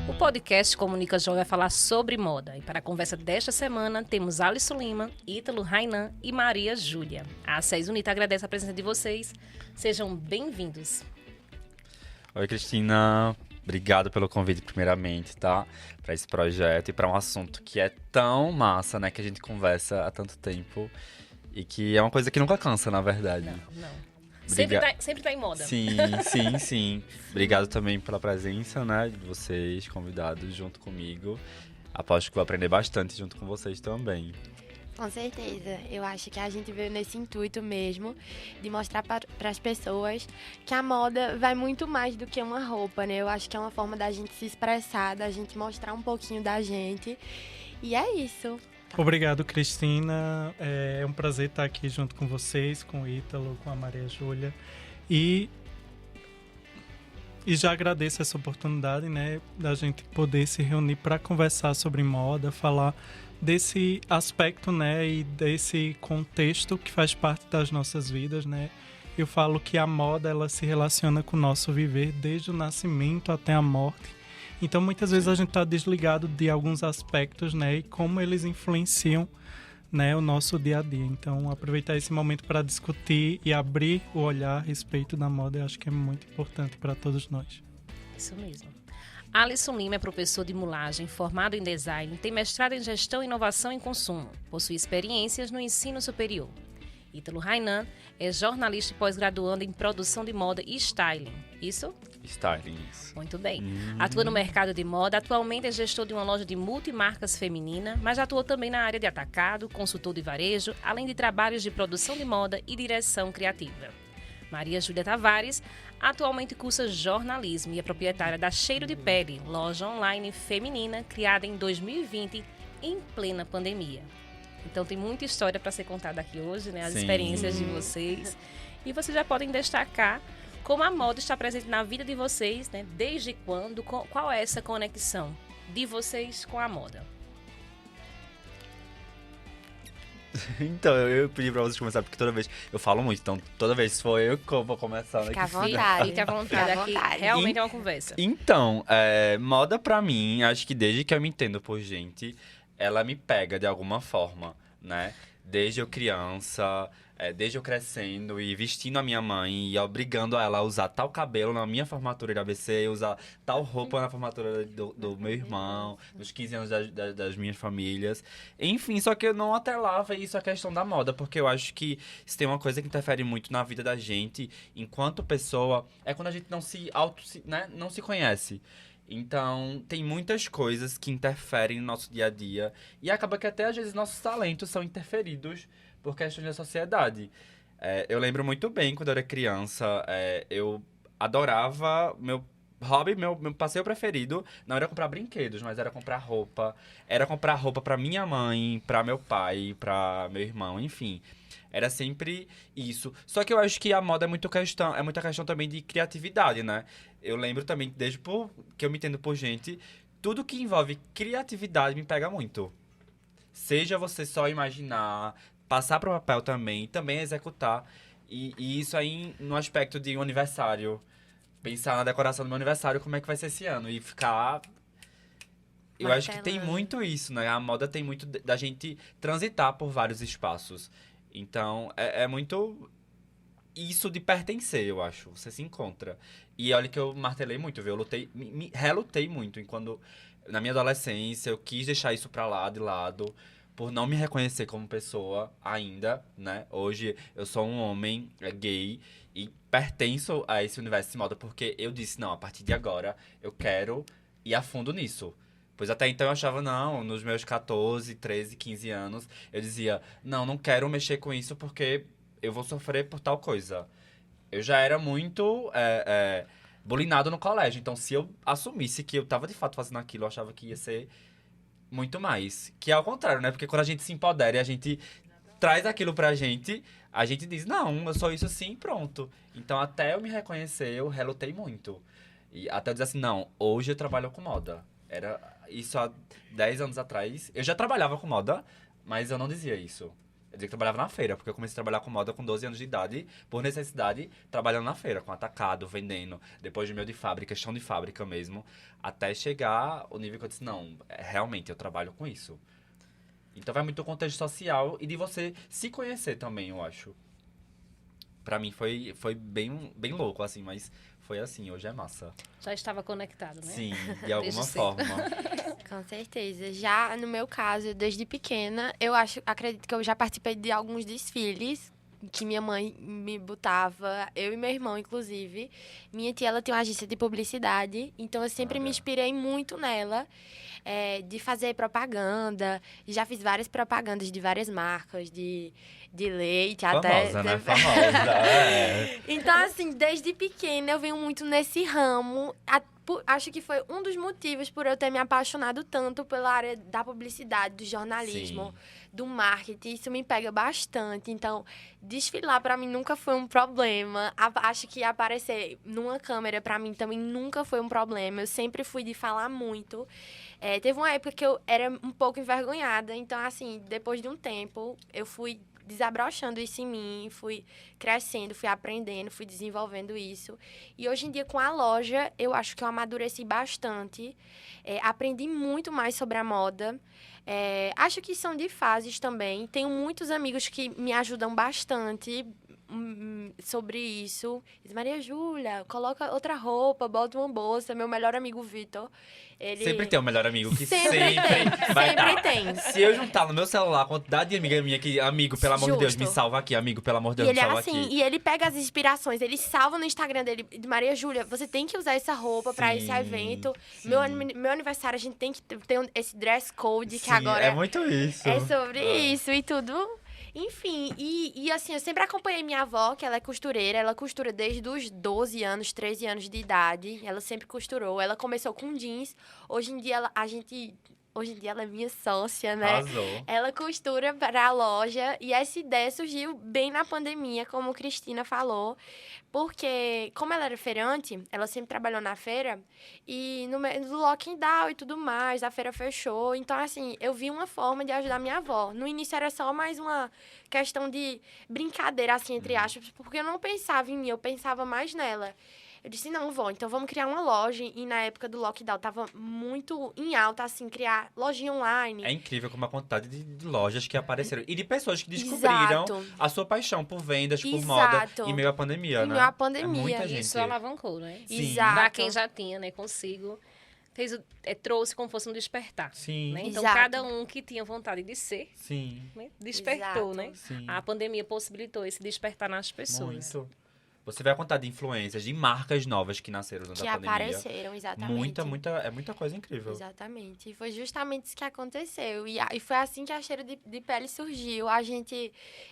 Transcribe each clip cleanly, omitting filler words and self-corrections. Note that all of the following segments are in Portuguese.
O podcast Comunica Jovem vai falar sobre moda. E para a conversa desta semana, temos Alisson Lima, Ítalo Rainan e Maria Júlia. A SES Unita agradece a presença de vocês. Sejam bem-vindos. Oi, Cristina. Obrigado pelo convite, primeiramente, tá? Para esse projeto e para um assunto que é tão massa, né? Que a gente conversa há tanto tempo e que é uma coisa que nunca cansa, na verdade. Não. Sempre tá em moda. Sim. Obrigado também pela presença, né? De vocês, convidados, junto comigo. Aposto que vou aprender bastante junto com vocês também. Com certeza. Eu acho que a gente veio nesse intuito mesmo de mostrar para as pessoas que a moda vai muito mais do que uma roupa, né? Eu acho que é uma forma da gente se expressar, da gente mostrar um pouquinho da gente. E é isso. Obrigado, Cristina. É um prazer estar aqui junto com vocês, com o Ítalo, com a Maria Júlia. E já agradeço essa oportunidade, né, da gente poder se reunir para conversar sobre moda, falar desse aspecto, né, e desse contexto que faz parte das nossas vidas, né. Eu falo que a moda, ela se relaciona com o nosso viver desde o nascimento até a morte. Então, muitas vezes a gente está desligado de alguns aspectos, né, e como eles influenciam, né, o nosso dia a dia. Então, aproveitar esse momento para discutir e abrir o olhar a respeito da moda, eu acho que é muito importante para todos nós. Isso mesmo. Alisson Lima é professor de mulagem, formado em design, tem mestrado em gestão, inovação e consumo, possui experiências no ensino superior. Ítalo Rainan é jornalista e pós-graduando em produção de moda e styling. Isso? Styling, isso. Muito bem. Atua no mercado de moda, atualmente é gestor de uma loja de multimarcas feminina, mas atuou também na área de atacado, consultor de varejo, além de trabalhos de produção de moda e direção criativa. Maria Júlia Tavares atualmente cursa jornalismo e é proprietária da Cheiro de Pele, loja online feminina criada em 2020, em plena pandemia. Então tem muita história para ser contada aqui hoje, né? As experiências de vocês. E vocês já podem destacar como a moda está presente na vida de vocês, né? Desde quando, qual é essa conexão de vocês com a moda? Então, eu pedi pra vocês começar, porque toda vez eu falo muito, então toda vez for eu que vou começar. Fica à vontade. Fica à vontade aqui, realmente é uma conversa. Então, moda pra mim, acho que desde que eu me entendo por gente, ela me pega de alguma forma, né? Desde eu criança, desde eu crescendo e vestindo a minha mãe e obrigando ela a usar tal cabelo na minha formatura de ABC, usar tal roupa na formatura do meu irmão, nos 15 anos das minhas famílias. Enfim, só que eu não atrelava isso à questão da moda, porque eu acho que se tem uma coisa que interfere muito na vida da gente, enquanto pessoa, é quando a gente não se conhece. Então, tem muitas coisas que interferem no nosso dia a dia. E acaba que até, às vezes, nossos talentos são interferidos por questões da sociedade. Eu lembro muito bem, quando eu era criança, eu adorava... Meu hobby, meu passeio preferido, não era comprar brinquedos, mas era comprar roupa. Era comprar roupa pra minha mãe, pra meu pai, pra meu irmão, enfim. Era sempre isso. Só que eu acho que a moda é muita questão também de criatividade, né? Eu lembro também, desde que eu me entendo por gente, tudo que envolve criatividade me pega muito. Seja você só imaginar, passar pro papel também executar. E isso aí no aspecto de um aniversário. Pensar na decoração do meu aniversário, como é que vai ser esse ano. E ficar... Eu acho que tem muito isso, né? A moda tem muito da gente transitar por vários espaços. Então, é muito isso de pertencer, eu acho. Você se encontra. E olha que eu martelei muito, viu? Eu lutei, me relutei muito. Quando, na minha adolescência, eu quis deixar isso de lado, por não me reconhecer como pessoa ainda, né? Hoje, eu sou um homem gay e pertenço a esse universo de moda, porque eu disse, não, a partir de agora, eu quero ir a fundo nisso. Pois até então eu achava, não, nos meus 14, 13, 15 anos, eu dizia, não quero mexer com isso porque eu vou sofrer por tal coisa. Eu já era muito bulinado no colégio, então se eu assumisse que eu tava de fato fazendo aquilo, eu achava que ia ser muito mais. Que é ao contrário, né? Porque quando a gente se empodera e a gente traz aquilo pra gente, a gente diz, não, eu sou isso assim e pronto. Então até eu me reconhecer, eu relutei muito. E até eu dizer assim, não, hoje eu trabalho com moda. Era isso há 10 anos atrás. Eu já trabalhava com moda, mas eu não dizia isso. Eu dizia que trabalhava na feira, porque eu comecei a trabalhar com moda com 12 anos de idade, por necessidade, trabalhando na feira, com atacado, vendendo, depois de meu de fábrica, chão de fábrica mesmo, até chegar o nível que eu disse, não, realmente, eu trabalho com isso. Então vai muito do contexto social e de você se conhecer também, eu acho. Pra mim foi bem louco, assim, mas foi assim, hoje é massa. Já estava conectado, né? Sim, de alguma cedo. forma. Com certeza. Já no meu caso, desde pequena, acredito que eu já participei de alguns desfiles que minha mãe me botava, eu e meu irmão, inclusive. Minha tia, ela tem uma agência de publicidade, então eu sempre me Olha. inspirei muito nela, de fazer propaganda. Já fiz várias propagandas de várias marcas, de leite, Famosa, até... né? Famosa, é. Então, assim, desde pequena eu venho muito nesse ramo. Acho que foi um dos motivos por eu ter me apaixonado tanto pela área da publicidade, do jornalismo, Sim. do marketing. Isso me pega bastante. Então, desfilar pra mim nunca foi um problema. Acho que aparecer numa câmera pra mim também nunca foi um problema. Eu sempre fui de falar muito. Teve uma época que eu era um pouco envergonhada. Então, assim, depois de um tempo, eu fui desabrochando isso em mim, fui crescendo, fui aprendendo, fui desenvolvendo isso. E hoje em dia, com a loja, eu acho que eu amadureci bastante. Aprendi muito mais sobre a moda. Acho que são de fases também. Tenho muitos amigos que me ajudam bastante sobre isso. Diz, Maria Júlia, coloca outra roupa, bota uma bolsa. Meu melhor amigo, Vitor, ele... Sempre tem um melhor amigo que Sempre sempre tem, vai sempre tá. tem. Se eu juntar no meu celular a quantidade de amiga minha que, amigo, pelo amor de Deus, me Justo. salva aqui, amigo, pelo amor de E Deus, ele me é salva assim, aqui. e ele pega as inspirações, ele salva no Instagram dele, de Maria Júlia, você tem que usar essa roupa pra esse Sim, evento. sim. Meu aniversário, a gente tem que ter esse dress code, que Sim, agora é muito isso. é sobre Ah. isso e tudo. Enfim, e assim, eu sempre acompanhei minha avó, que ela é costureira. Ela costura desde os 12 anos, 13 anos de idade. Ela sempre costurou. Ela começou com jeans. Hoje em dia, hoje em dia ela é minha sócia, né? Arrasou. Ela costura para a loja e essa ideia surgiu bem na pandemia, como Cristina falou, porque como ela era feirante, ela sempre trabalhou na feira e no lockdown e tudo mais, a feira fechou. Então, assim, eu vi uma forma de ajudar minha avó. No início era só mais uma questão de brincadeira, assim, entre aspas, porque eu não pensava em mim, eu pensava mais nela. Eu disse, não, vó, então vamos criar uma loja. E na época do lockdown tava muito em alta, assim, criar lojinha online. É incrível como a quantidade de lojas que apareceram. E de pessoas que descobriram Exato. a sua paixão por vendas, por moda, Exato. em meio à pandemia, Em né? meio à pandemia. É muita gente. Isso alavancou, né? Sim. Exato. Pra quem já tinha, né, consigo, trouxe como fosse um despertar. Sim, Né? Então, Exato. cada um que tinha vontade de ser, sim, né, despertou, Exato. né? sim. A pandemia possibilitou esse despertar nas pessoas. Muito. Você vai contar de influências, de marcas novas que nasceram durante Que a pandemia. apareceram, exatamente. É muita coisa incrível. Exatamente. E foi justamente isso que aconteceu. E foi assim que a Cheiro de Pele surgiu.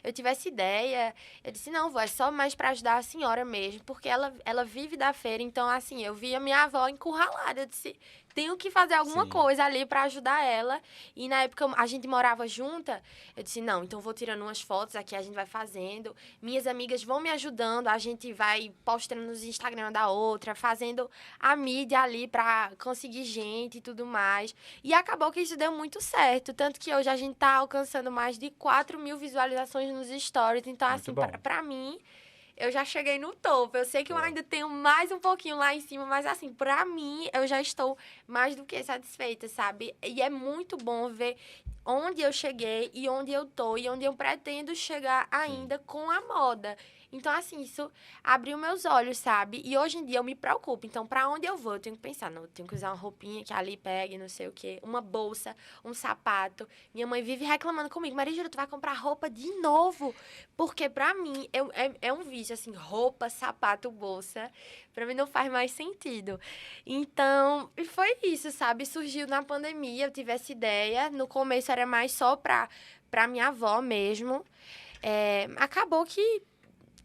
Eu tive essa ideia, eu disse, não, vó, é só mais pra ajudar a senhora mesmo, porque ela vive da feira. Então, assim, eu vi a minha avó encurralada. Eu disse, tenho que fazer alguma Sim. coisa ali pra ajudar ela. E na época a gente morava junta, eu disse, não, então vou tirando umas fotos aqui, a gente vai fazendo. Minhas amigas vão me ajudando, a gente vai postando nos Instagram da outra, fazendo a mídia ali pra conseguir gente e tudo mais. E acabou que isso deu muito certo. Tanto que hoje a gente tá alcançando mais de 4 mil visualizações nos stories. Então, Muito assim, bom. pra mim, eu já cheguei no topo. Eu sei que eu Boa. ainda tenho mais um pouquinho lá em cima, mas assim, pra mim, eu já estou mais do que satisfeita, sabe? E é muito bom ver onde eu cheguei e onde eu tô e onde eu pretendo chegar ainda com a moda. Então, assim, isso abriu meus olhos, sabe? E hoje em dia eu me preocupo. Então, pra onde eu vou? Eu tenho que pensar, não, eu tenho que usar uma roupinha que ali pegue, não sei o quê, uma bolsa, um sapato. Minha mãe vive reclamando comigo, Maria Júlia, tu vai comprar roupa de novo? Porque pra mim é um vício, assim, roupa, sapato, bolsa. Pra mim não faz mais sentido. Então, e foi isso, sabe? Surgiu na pandemia, eu tive essa ideia. No começo era mais só pra minha avó mesmo. Acabou que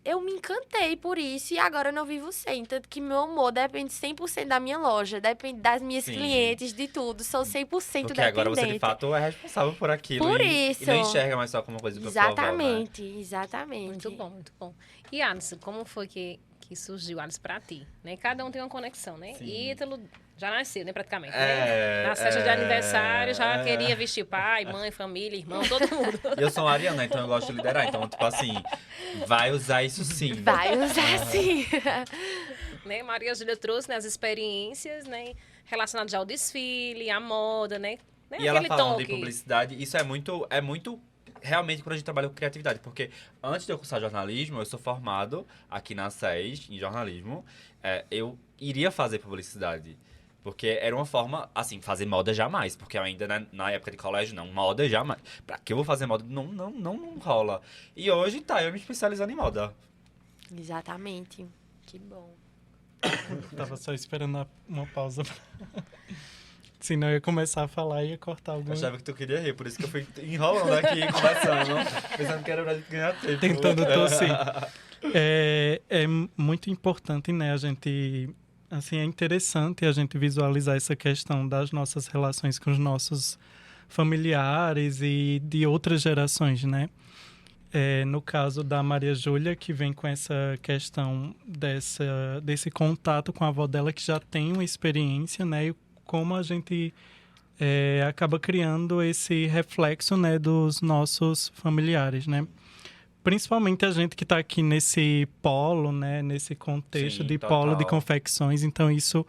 eu me encantei por isso e agora eu não vivo sem. Tanto que meu humor depende 100% da minha loja, depende das minhas Sim. clientes, de tudo. Sou 100% Porque dependente. agora você, de fato, é responsável por aquilo. Por e isso. não enxerga mais só como uma coisa do pessoal. Exatamente, exatamente. Muito bom, muito bom. E Alisson, como foi que surgiu, Alisson, pra ti? Né? Cada um tem uma conexão, né? Sim. Ítalo Já nasceu, né, praticamente, né? Na festa de aniversário, já queria vestir pai, mãe, família, irmão, todo mundo. E eu sou uma ariana, então eu gosto de liderar. Então, tipo assim, vai usar isso sim. Vai usar sim. Né? Maria Júlia trouxe, né, as experiências, né, relacionadas ao desfile, à moda, né? E ela falando toque. de publicidade, isso é muito realmente quando a gente trabalha com criatividade. Porque antes de eu cursar jornalismo, eu sou formado aqui na SES, em jornalismo. Eu iria fazer publicidade. Porque era uma forma, assim, fazer moda jamais. Porque eu ainda, na época de colégio, não, moda jamais. Pra que eu vou fazer moda? Não rola. E hoje, eu me especializando em moda. Exatamente. Que bom. Tava só esperando uma pausa. Senão eu ia começar a falar e ia cortar Eu alguma... achava que tu queria rir, por isso que eu fui enrolando aqui, conversando. Pensando que era pra gente ganhar tempo. Tentando tossir. É muito importante, né, a gente... Assim, é interessante a gente visualizar essa questão das nossas relações com os nossos familiares e de outras gerações, né? No caso da Maria Júlia, que vem com essa questão desse contato com a avó dela, que já tem uma experiência, né? E como a gente acaba criando esse reflexo, né, dos nossos familiares, né? Principalmente a gente que está aqui nesse polo, né? Nesse contexto. Sim, de total. Polo de confecções. Então, isso,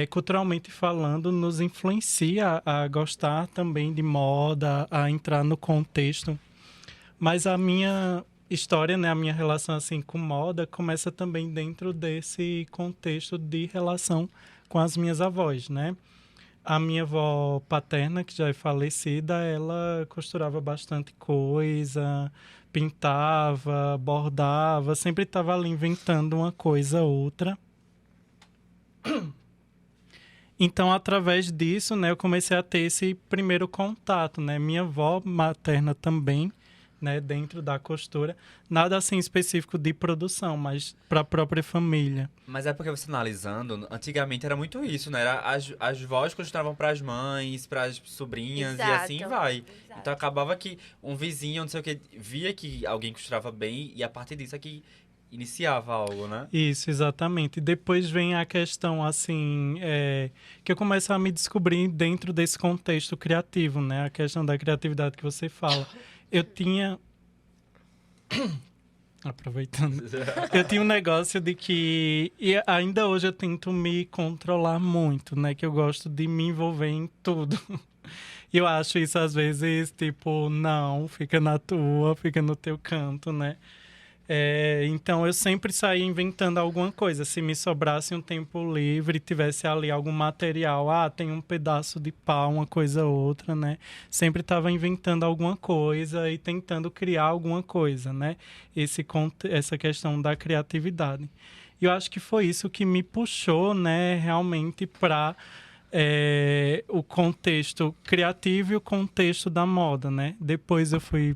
culturalmente falando, nos influencia a gostar também de moda, a entrar no contexto. Mas a minha história, né? A minha relação assim, com moda começa também dentro desse contexto de relação com as minhas avós, né? A minha avó paterna, que já é falecida, ela costurava bastante coisa, pintava, bordava, sempre estava ali inventando uma coisa ou outra. Então, através disso, né, eu comecei a ter esse primeiro contato, né? Minha avó materna também, né, dentro da costura. Nada assim específico de produção, mas para a própria família. Mas é porque você analisando, antigamente era muito isso, né? Era as vós costuravam para as mães, para as sobrinhas. Exato. E assim vai. Exato. Então acabava que um vizinho, não sei o que, via que alguém costurava bem e a partir disso é que iniciava algo, né? Isso, exatamente. Depois vem a questão, assim, que eu começo a me descobrir dentro desse contexto criativo, né? A questão da criatividade que você fala. Eu tinha... Aproveitando. Eu tinha um negócio de que... E ainda hoje eu tento me controlar muito, né? Que eu gosto de me envolver em tudo. E eu acho isso, às vezes, tipo... Não, fica na tua, fica no teu canto, né? Então, eu sempre saía inventando alguma coisa. Se me sobrasse um tempo livre e tivesse ali algum material, tem um pedaço de pau, uma coisa ou outra, né? Sempre estava inventando alguma coisa e tentando criar alguma coisa, né? Essa questão da criatividade. E eu acho que foi isso que me puxou, né? Realmente para o contexto criativo e o contexto da moda, né? Depois eu fui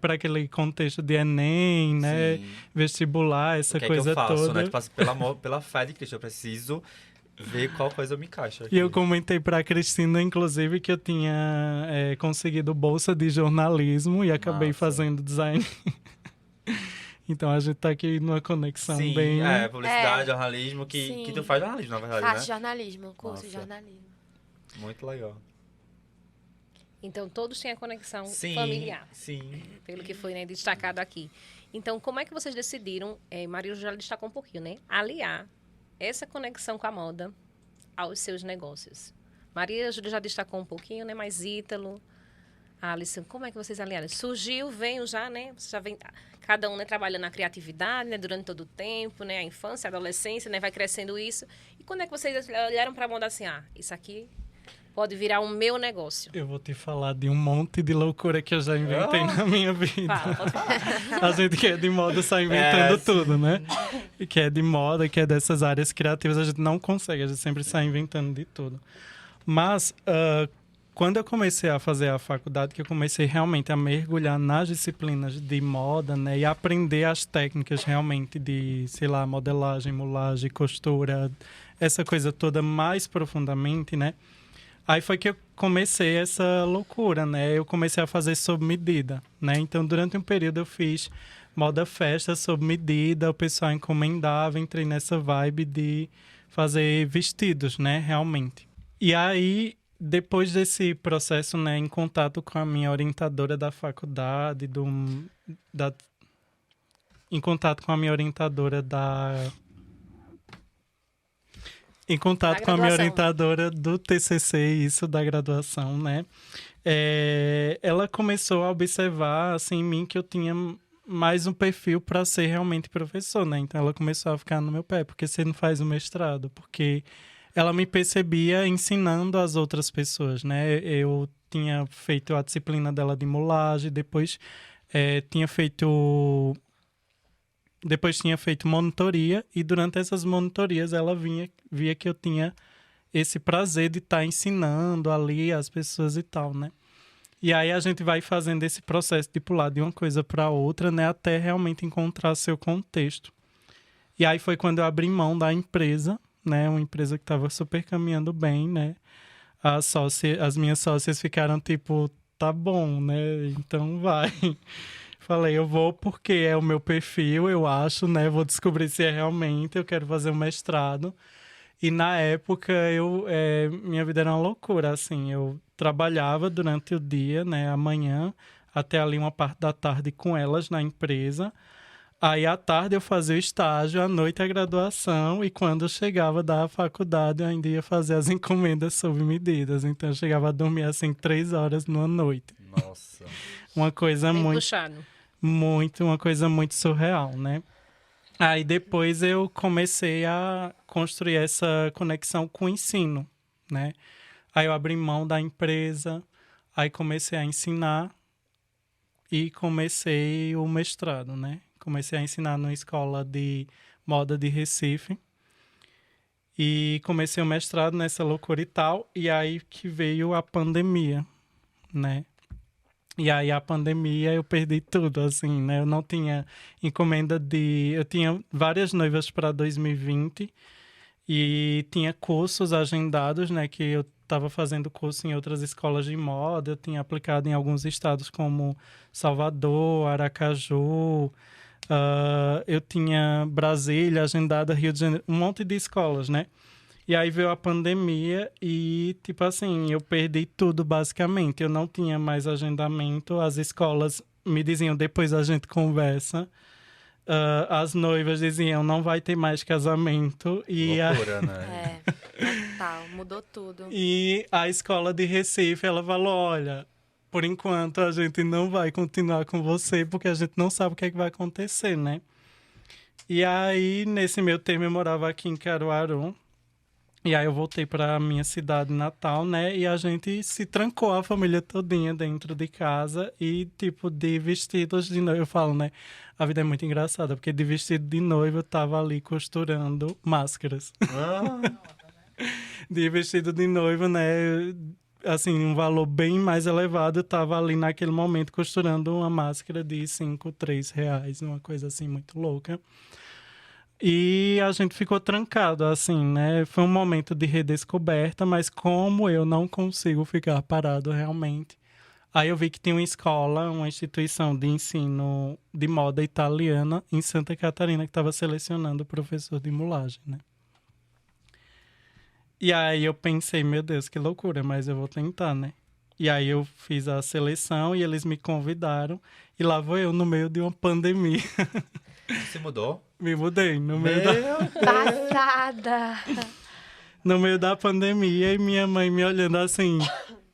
para aquele contexto de Enem, né? Sim. Vestibular, essa coisa toda. O que é que eu faço, né? Tipo, pela fé de Cristo, eu preciso ver qual coisa eu me encaixo aqui. E eu comentei para a Cristina, inclusive, que eu tinha conseguido bolsa de jornalismo e acabei fazendo design. Então, a gente tá aqui numa conexão sim, bem... publicidade, jornalismo, que tu faz jornalismo, na verdade, Faço jornalismo, curso de jornalismo. Muito legal. Então, todos têm a conexão familiar. Sim. Pelo que foi, né, destacado aqui. Então, como é que vocês decidiram, Maria já destacou um pouquinho, né? Aliar essa conexão com a moda aos seus negócios. Maria Júlia já destacou um pouquinho, né? Mas Ítalo, Alisson, como é que vocês aliaram? Surgiu, veio já, né? Você já vem, cada um, né, trabalhando na criatividade, né? Durante todo o tempo, né? A infância, a adolescência, né? Vai crescendo isso. E quando é que vocês olharam para a moda assim, isso aqui pode virar o meu negócio? Eu vou te falar de um monte de loucura que eu já inventei na minha vida. Pode falar. A gente que é de moda sai inventando tudo, né? E que é de moda, que é dessas áreas criativas, a gente não consegue. A gente sempre sai inventando de tudo. Mas, quando eu comecei a fazer a faculdade, que eu comecei realmente a mergulhar nas disciplinas de moda, né? E aprender as técnicas realmente de, sei lá, modelagem, mulagem, costura, essa coisa toda mais profundamente, né? Aí foi que eu comecei essa loucura, né? Eu comecei a fazer sob medida, né? Então, durante um período eu fiz moda festa sob medida, o pessoal encomendava, entrei nessa vibe de fazer vestidos, né, realmente. E aí, depois desse processo, né, em contato com a minha orientadora da faculdade, em contato com a minha orientadora em contato com a minha orientadora do TCC, isso da graduação, né? Ela começou a observar, assim, em mim que eu tinha mais um perfil para ser realmente professor, né? Então, ela começou a ficar no meu pé, porque você não faz o mestrado? Porque ela me percebia ensinando as outras pessoas, né? Eu tinha feito a disciplina dela de mulagem, depois tinha feito monitoria, e durante essas monitorias ela via que eu tinha esse prazer de estar ensinando ali as pessoas e tal, né? E aí a gente vai fazendo esse processo de pular de uma coisa para outra, né? Até realmente encontrar seu contexto. E aí foi quando eu abri mão da empresa, né? Uma empresa que estava super caminhando bem, né? As minhas sócias ficaram tipo, tá bom, né? Então vai. Falei, eu vou porque é o meu perfil, eu acho, né? Vou descobrir se é realmente, eu quero fazer um mestrado. E na época, minha vida era uma loucura, assim. Eu trabalhava durante o dia, né? Amanhã, até ali uma parte da tarde com elas na empresa. Aí, à tarde, eu fazia o estágio, à noite, a graduação. E quando eu chegava da faculdade, eu ainda ia fazer as encomendas sob medidas. Então, eu chegava a dormir, assim, 3 horas numa noite. Nossa. Uma coisa Bem muito... puxado. uma coisa muito surreal, né? Aí depois eu comecei a construir essa conexão com o ensino, né? Aí eu abri mão da empresa, aí comecei a ensinar e comecei o mestrado, né? Comecei a ensinar numa escola de moda de Recife e comecei o mestrado nessa loucura e tal, e aí que veio a pandemia, né? E aí, a pandemia, eu perdi tudo, assim, né? Eu não tinha encomenda eu tinha várias noivas para 2020 e tinha cursos agendados, né? Que eu estava fazendo curso em outras escolas de moda. Eu tinha aplicado em alguns estados como Salvador, Aracaju. Eu tinha Brasília, agendada, Rio de Janeiro, um monte de escolas, né? E aí veio a pandemia e, tipo assim, eu perdi tudo, basicamente. Eu não tinha mais agendamento. As escolas me diziam, depois a gente conversa. As noivas diziam, não vai ter mais casamento. Loucura, né? Total, mudou tudo. E a escola de Recife, ela falou, olha, por enquanto a gente não vai continuar com você, porque a gente não sabe o que é que vai acontecer, né? E aí, nesse meio termo, eu morava aqui em Caruaru. E aí eu voltei para minha cidade natal, né? E a gente se trancou, a família todinha dentro de casa e, tipo, de vestidos de noiva. Eu falo, né? A vida é muito engraçada, porque de vestido de noiva eu tava ali costurando máscaras. De vestido de noiva, né? Assim, um valor bem mais elevado, eu tava ali naquele momento costurando uma máscara de 5, 3 reais, uma coisa assim muito louca. E a gente ficou trancado, assim, né? Foi um momento de redescoberta, mas como eu não consigo ficar parado realmente. Aí eu vi que tinha uma escola, uma instituição de ensino de moda italiana em Santa Catarina que estava selecionando professor de mulagem, né? E aí eu pensei, meu Deus, que loucura, mas eu vou tentar, né? E aí eu fiz a seleção e eles me convidaram. E lá vou eu no meio de uma pandemia. Você mudou? Me mudei no meio Passada! no meio da pandemia e minha mãe me olhando assim,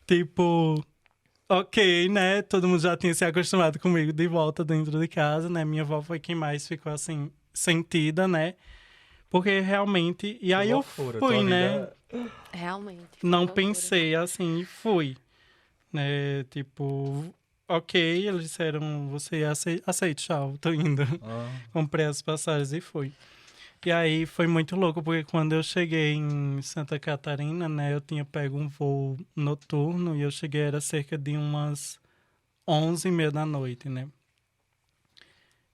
tipo, ok, né? Todo mundo já tinha se acostumado comigo de volta dentro de casa, né? Minha avó foi quem mais ficou assim, sentida, né? Porque realmente. E aí loucura, eu fui, tua né? vida- Realmente. Não loucura. pensei assim e fui. Né? Tipo, ok, eles disseram, você aceita, tchau, tô indo. Comprei as passagens e fui. E aí foi muito louco, porque quando eu cheguei em Santa Catarina, né, eu tinha pego um voo noturno e eu cheguei, era cerca de umas 11h30 da noite, né?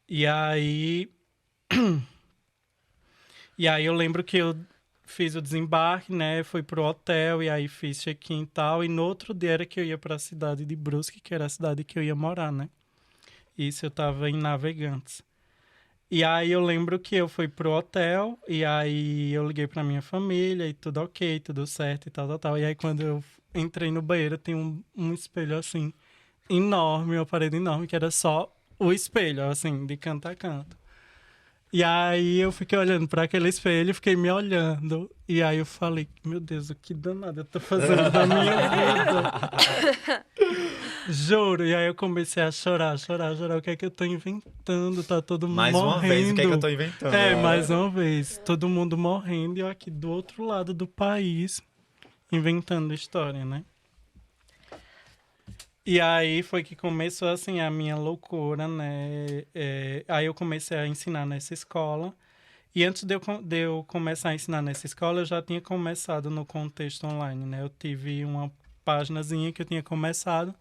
E aí... E aí eu lembro que eu fiz o desembarque, né, fui pro hotel e aí fiz check-in e tal, e no outro dia era que eu ia pra cidade de Brusque, que era a cidade que eu ia morar, né? Isso eu tava em Navegantes. E aí eu lembro que eu fui pro hotel, e aí eu liguei pra minha família, e tudo ok, tudo certo e tal, tal, tal. E aí quando eu entrei no banheiro, tem um espelho assim, enorme, uma parede enorme, que era só o espelho, assim, de canto a canto. E aí eu fiquei olhando pra aquele espelho, fiquei me olhando. E aí eu falei, meu Deus, o que danado eu tô fazendo da minha vida? Juro. E aí eu comecei a chorar. O que é que eu tô inventando? Tá todo mundo Mais morrendo. uma vez, o que é que eu tô inventando? Mais uma vez. Todo mundo morrendo e eu aqui do outro lado do país, inventando história, né? E aí foi que começou, assim, a minha loucura, né? Aí eu comecei a ensinar nessa escola. E antes de eu começar a ensinar nessa escola, eu já tinha começado no contexto online, né? Eu tive uma paginazinha que eu tinha começado.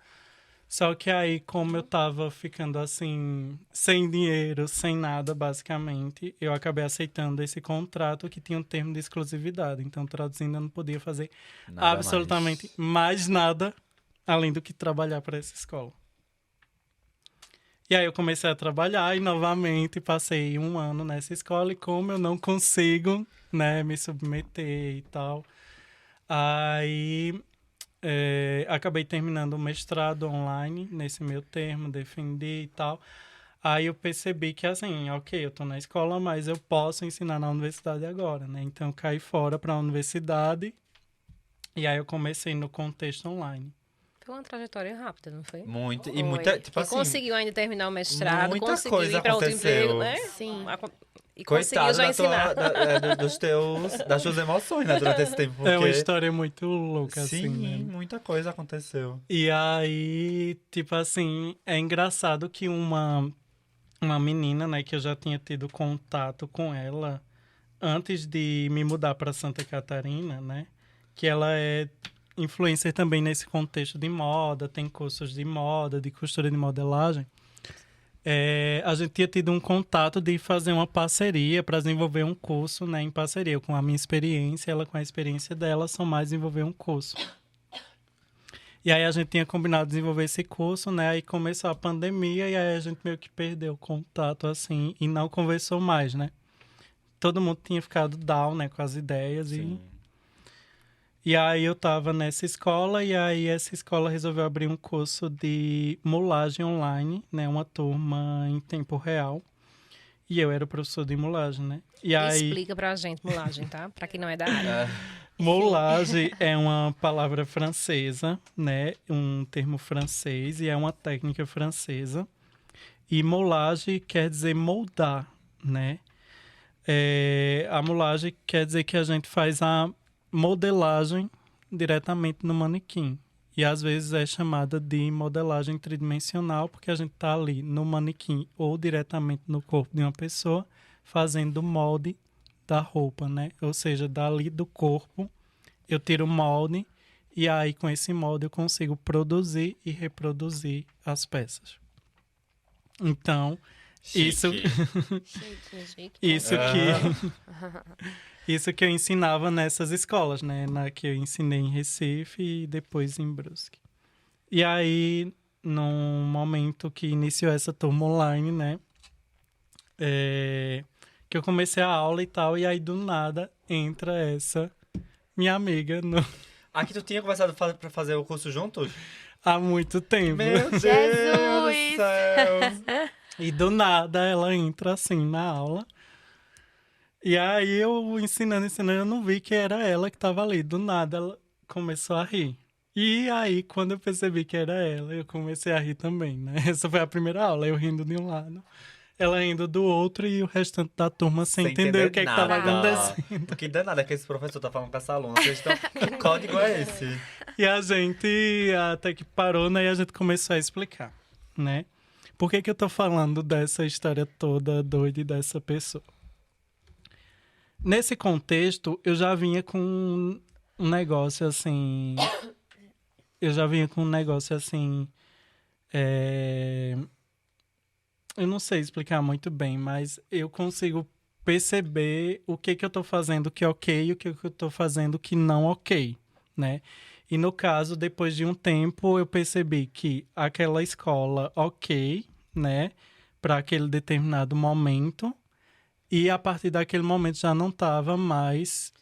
Só que aí, como eu tava ficando, assim, sem dinheiro, sem nada, basicamente, eu acabei aceitando esse contrato que tinha um termo de exclusividade. Então, traduzindo, eu não podia fazer Nada absolutamente mais nada além do que trabalhar para essa escola. E aí eu comecei a trabalhar e novamente passei 1 ano nessa escola e como eu não consigo, né, me submeter e tal, aí acabei terminando o mestrado online nesse meu termo, defendi e tal. Aí eu percebi que assim, ok, eu tô na escola, mas eu posso ensinar na universidade agora, né? Então eu caí fora para a universidade e aí eu comecei no contexto online. Foi uma trajetória rápida, não foi? Muito. E Foi. muita, tipo E assim... conseguiu ainda terminar o mestrado, muita conseguiu coisa ir para outro aconteceu. emprego, né? Sim. E conseguiu já ensinar. Das suas emoções, né, durante esse tempo. Porque... É uma história muito louca, Sim, assim, né? muita coisa aconteceu. E aí, tipo assim, é engraçado que uma menina, né, que eu já tinha tido contato com ela antes de me mudar para Santa Catarina, né, que ela é influencer também nesse contexto de moda, tem cursos de moda, de costura de modelagem. A gente tinha tido um contato de fazer uma parceria para desenvolver um curso, né, em parceria com a minha experiência, ela com a experiência dela, são mais desenvolver um curso. E aí a gente tinha combinado desenvolver esse curso, né? Aí começou a pandemia e aí a gente meio que perdeu o contato, assim, e não conversou mais, né? Todo mundo tinha ficado down, né, com as ideias. Sim. E aí eu tava nessa escola e aí essa escola resolveu abrir um curso de mulagem online, né? Uma turma em tempo real. E eu era o professor de mulagem, né? E aí... Explica pra gente mulagem, tá? Pra quem não é da área. Moulage é uma palavra francesa, né? Um termo francês e é uma técnica francesa. E moulage quer dizer moldar, né? A moulage quer dizer que a gente faz a modelagem diretamente no manequim. E às vezes é chamada de modelagem tridimensional porque a gente está ali no manequim ou diretamente no corpo de uma pessoa fazendo o molde da roupa, né? Ou seja, dali do corpo eu tiro o molde e aí com esse molde eu consigo produzir e reproduzir as peças. Então, isso isso que eu ensinava nessas escolas, né? Que eu ensinei em Recife e depois em Brusque. E aí, num momento que iniciou essa turma online, né? Que eu comecei a aula e tal, e aí do nada entra essa minha amiga Aqui tu tinha conversado pra fazer o curso juntos? há muito tempo. Meu Deus Jesus! do céu! E do nada ela entra assim na aula. E aí eu ensinando, eu não vi que era ela que tava ali. Do nada ela começou a rir. E aí, quando eu percebi que era ela, eu comecei a rir também, né? Essa foi a primeira aula, eu rindo de um lado, ela rindo do outro e o restante da turma sem entender o que é que tava acontecendo. Que danada que esse professor tá falando com essa aluna. Vocês estão... Que código é esse? E a gente até que parou, né? E a gente começou a explicar, né? Por que eu tô falando dessa história toda doida dessa pessoa? Nesse contexto, eu já vinha com um negócio assim... Eu não sei explicar muito bem, mas eu consigo perceber o que eu tô fazendo que é ok e o que eu tô fazendo que não ok, né? E no caso, depois de um tempo, eu percebi que aquela escola ok, né? para aquele determinado momento. E a partir daquele momento já não estava mais.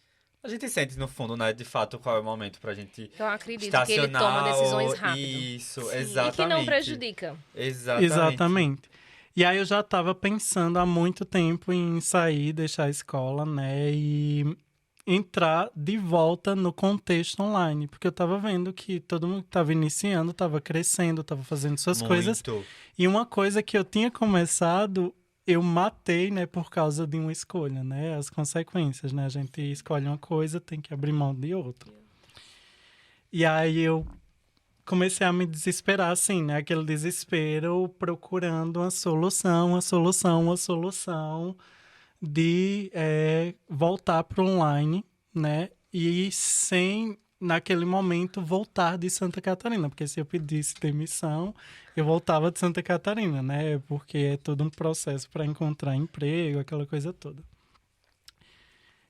A gente sente, no fundo, né, de fato, qual é o momento pra gente Então, eu acredito que ele estacionar. toma decisões rápido. Isso, Sim. exatamente. E que não prejudica. Exatamente. E aí eu já estava pensando há muito tempo em sair, deixar a escola, né? E entrar de volta no contexto online. Porque eu estava vendo que todo mundo que estava iniciando, estava crescendo, estava fazendo suas coisas. Muito. E uma coisa que eu tinha começado, eu matei, né, por causa de uma escolha, né? As consequências, né? A gente escolhe uma coisa, tem que abrir mão de outra. E aí eu comecei a me desesperar, assim, né? Aquele desespero procurando uma solução de voltar para online, né? E sem, naquele momento, voltar de Santa Catarina. Porque se eu pedisse demissão, eu voltava de Santa Catarina, né? Porque é todo um processo para encontrar emprego, aquela coisa toda.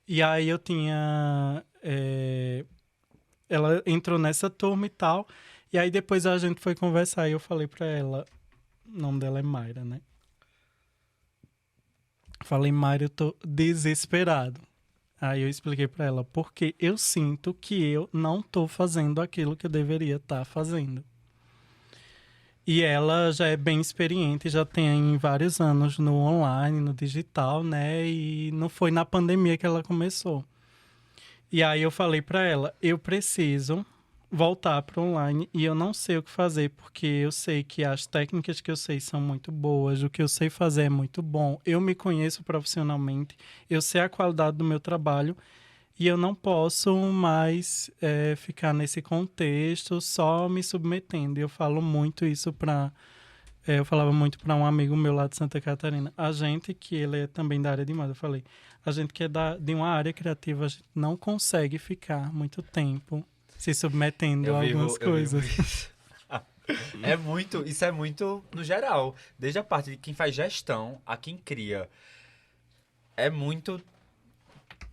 E aí eu tinha... ela entrou nessa turma e tal. E aí depois a gente foi conversar e eu falei para ela... O nome dela é Mayra, né? Falei, Mayra, eu tô desesperado. Aí eu expliquei para ela, porque eu sinto que eu não tô fazendo aquilo que eu deveria estar fazendo. E ela já é bem experiente, já tem vários anos no online, no digital, né? E não foi na pandemia que ela começou. E aí eu falei para ela, eu preciso voltar para online e eu não sei o que fazer, porque eu sei que as técnicas que eu sei são muito boas, o que eu sei fazer é muito bom, eu me conheço profissionalmente, eu sei a qualidade do meu trabalho e eu não posso mais ficar nesse contexto só me submetendo. E eu falo muito isso eu falava muito para um amigo meu lá de Santa Catarina. A gente, que ele é também da área de moda, eu falei, a gente que é de uma área criativa, a gente não consegue ficar muito tempo se submetendo a algumas coisas. Isso é muito no geral. Desde a parte de quem faz gestão a quem cria. É muito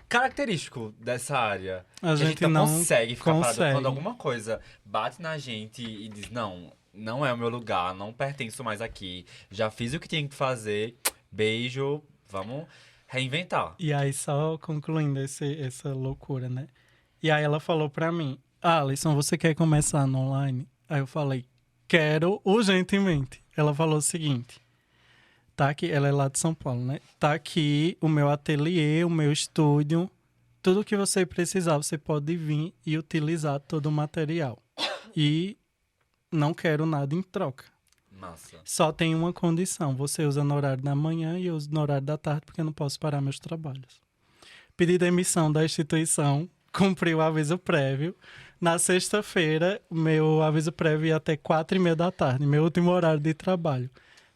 característico dessa área. A gente não consegue ficar parado consegue. quando alguma coisa bate na gente e diz, não é o meu lugar, não pertenço mais aqui. Já fiz o que tinha que fazer. Beijo, vamos reinventar. E aí, só concluindo essa loucura, né? E aí ela falou pra mim, Alisson, você quer começar no online? Aí eu falei, quero urgentemente. Ela falou o seguinte, tá aqui, ela é lá de São Paulo, né? Tá aqui o meu ateliê, o meu estúdio, tudo que você precisar, você pode vir e utilizar todo o material. E não quero nada em troca. Massa. Só tem uma condição, você usa no horário da manhã e eu uso no horário da tarde, porque eu não posso parar meus trabalhos. Pedi demissão da instituição, cumpri o aviso prévio. Na sexta-feira, meu aviso prévio ia até 4h30 da tarde, meu último horário de trabalho.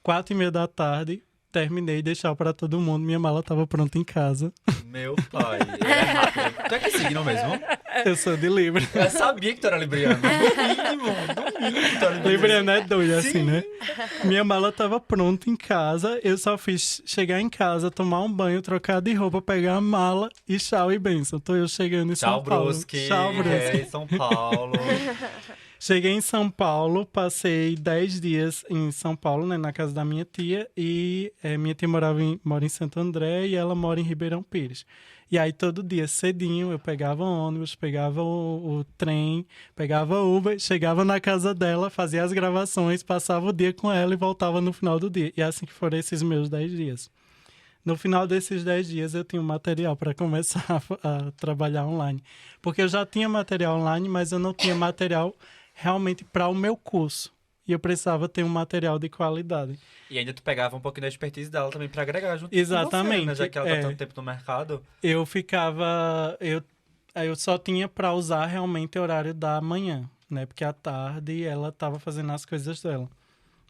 4h30 da tarde, terminei, deixar para todo mundo, minha mala estava pronta em casa. Meu pai, é rápido. Tu é que signo mesmo? Eu sou de Libra. Eu sabia que tu era libriano. No mínimo tu era libriano. Libriano é doido, assim, Sim. né? Minha mala estava pronta em casa, eu só fiz chegar em casa, tomar um banho, trocar de roupa, pegar a mala e tchau e benção. Tô eu chegando em São Paulo. Tchau, Brusque. É, São Paulo. Cheguei em São Paulo, passei 10 dias em São Paulo, né, na casa da minha tia. E minha tia mora em Santo André e ela mora em Ribeirão Pires. E aí, todo dia, cedinho, eu pegava o ônibus, pegava o trem, pegava o Uber, chegava na casa dela, fazia as gravações, passava o dia com ela e voltava no final do dia. E é assim que foram esses meus 10 dias. No final desses 10 dias, eu tinha um material para começar a trabalhar online. Porque eu já tinha material online, mas eu não tinha material realmente para o meu curso. E eu precisava ter um material de qualidade. E ainda tu pegava um pouquinho da expertise dela também pra agregar junto Exatamente. com você, né? Já que ela tá tanto tempo no mercado. Eu ficava... Eu só tinha para usar realmente o horário da manhã, né? Porque à tarde ela estava fazendo as coisas dela.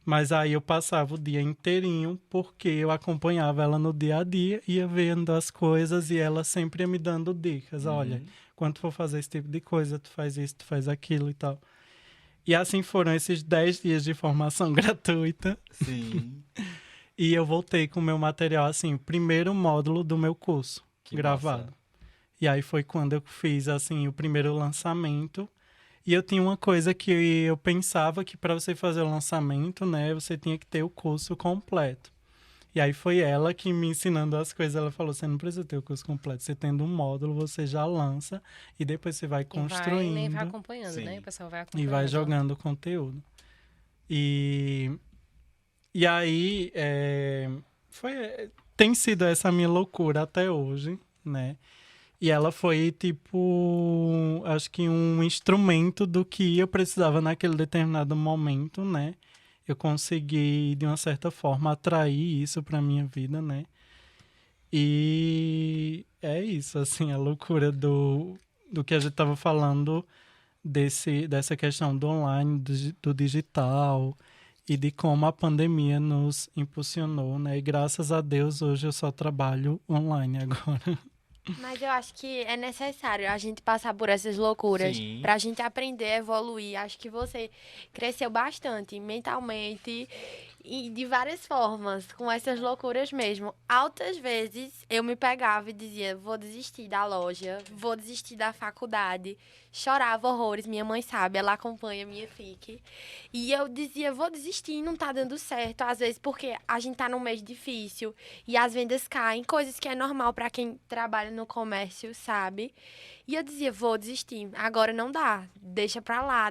Mas aí eu passava o dia inteirinho, porque eu acompanhava ela no dia a dia, ia vendo as coisas e ela sempre ia me dando dicas. Olha, quando for fazer esse tipo de coisa, tu faz isso, tu faz aquilo e tal. E assim foram esses 10 dias de formação gratuita. Sim. E eu voltei com o meu material, assim, o primeiro módulo do meu curso, Que gravado. massa. E aí foi quando eu fiz, assim, o primeiro lançamento. E eu tinha uma coisa que eu pensava que para você fazer o lançamento, né, você tinha que ter o curso completo. E aí foi ela que me ensinando as coisas. Ela falou, você não precisa ter o curso completo. Você tendo um módulo, você já lança e depois você vai construindo. E vai acompanhando, né? Sim. O pessoal vai acompanhando. E vai jogando conteúdo. E aí, tem sido essa minha loucura até hoje, né? E ela foi, tipo, acho que um instrumento do que eu precisava naquele determinado momento, né? Eu consegui, de uma certa forma, atrair isso pra minha vida, né? E é isso, assim, a loucura do que a gente tava falando dessa questão do online, do digital e de como a pandemia nos impulsionou, né? E graças a Deus hoje eu só trabalho online agora. Mas eu acho que é necessário a gente passar por essas loucuras Sim. pra gente aprender a evoluir. Acho que você cresceu bastante mentalmente e de várias formas, com essas loucuras mesmo. Altas vezes eu me pegava e dizia, vou desistir da loja, vou desistir da faculdade. Chorava horrores, minha mãe sabe, ela acompanha minha FIC. E eu dizia, vou desistir, não tá dando certo. Às vezes porque a gente tá num mês difícil e as vendas caem, coisas que é normal pra quem trabalha no comércio, sabe? E eu dizia, vou desistir, agora não dá, deixa pra lá,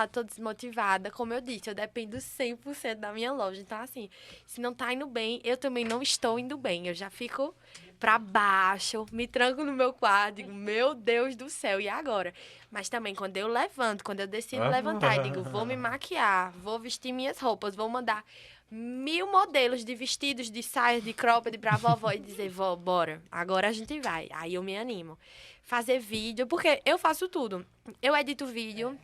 tô desmotivada. Como eu disse, eu dependo 100% da minha loja. Então, assim, se não tá indo bem, eu também não estou indo bem. Eu já fico pra baixo, me tranco no meu quarto, digo, meu Deus do céu, e agora? Mas também, quando eu levanto, quando eu decido levantar e digo, vou me maquiar, vou vestir minhas roupas, vou mandar 1000 modelos de vestidos, de saias, de cropped pra vovó e dizer, vó, bora, agora a gente vai. Aí eu me animo. Fazer vídeo, porque eu faço tudo. Eu edito vídeo,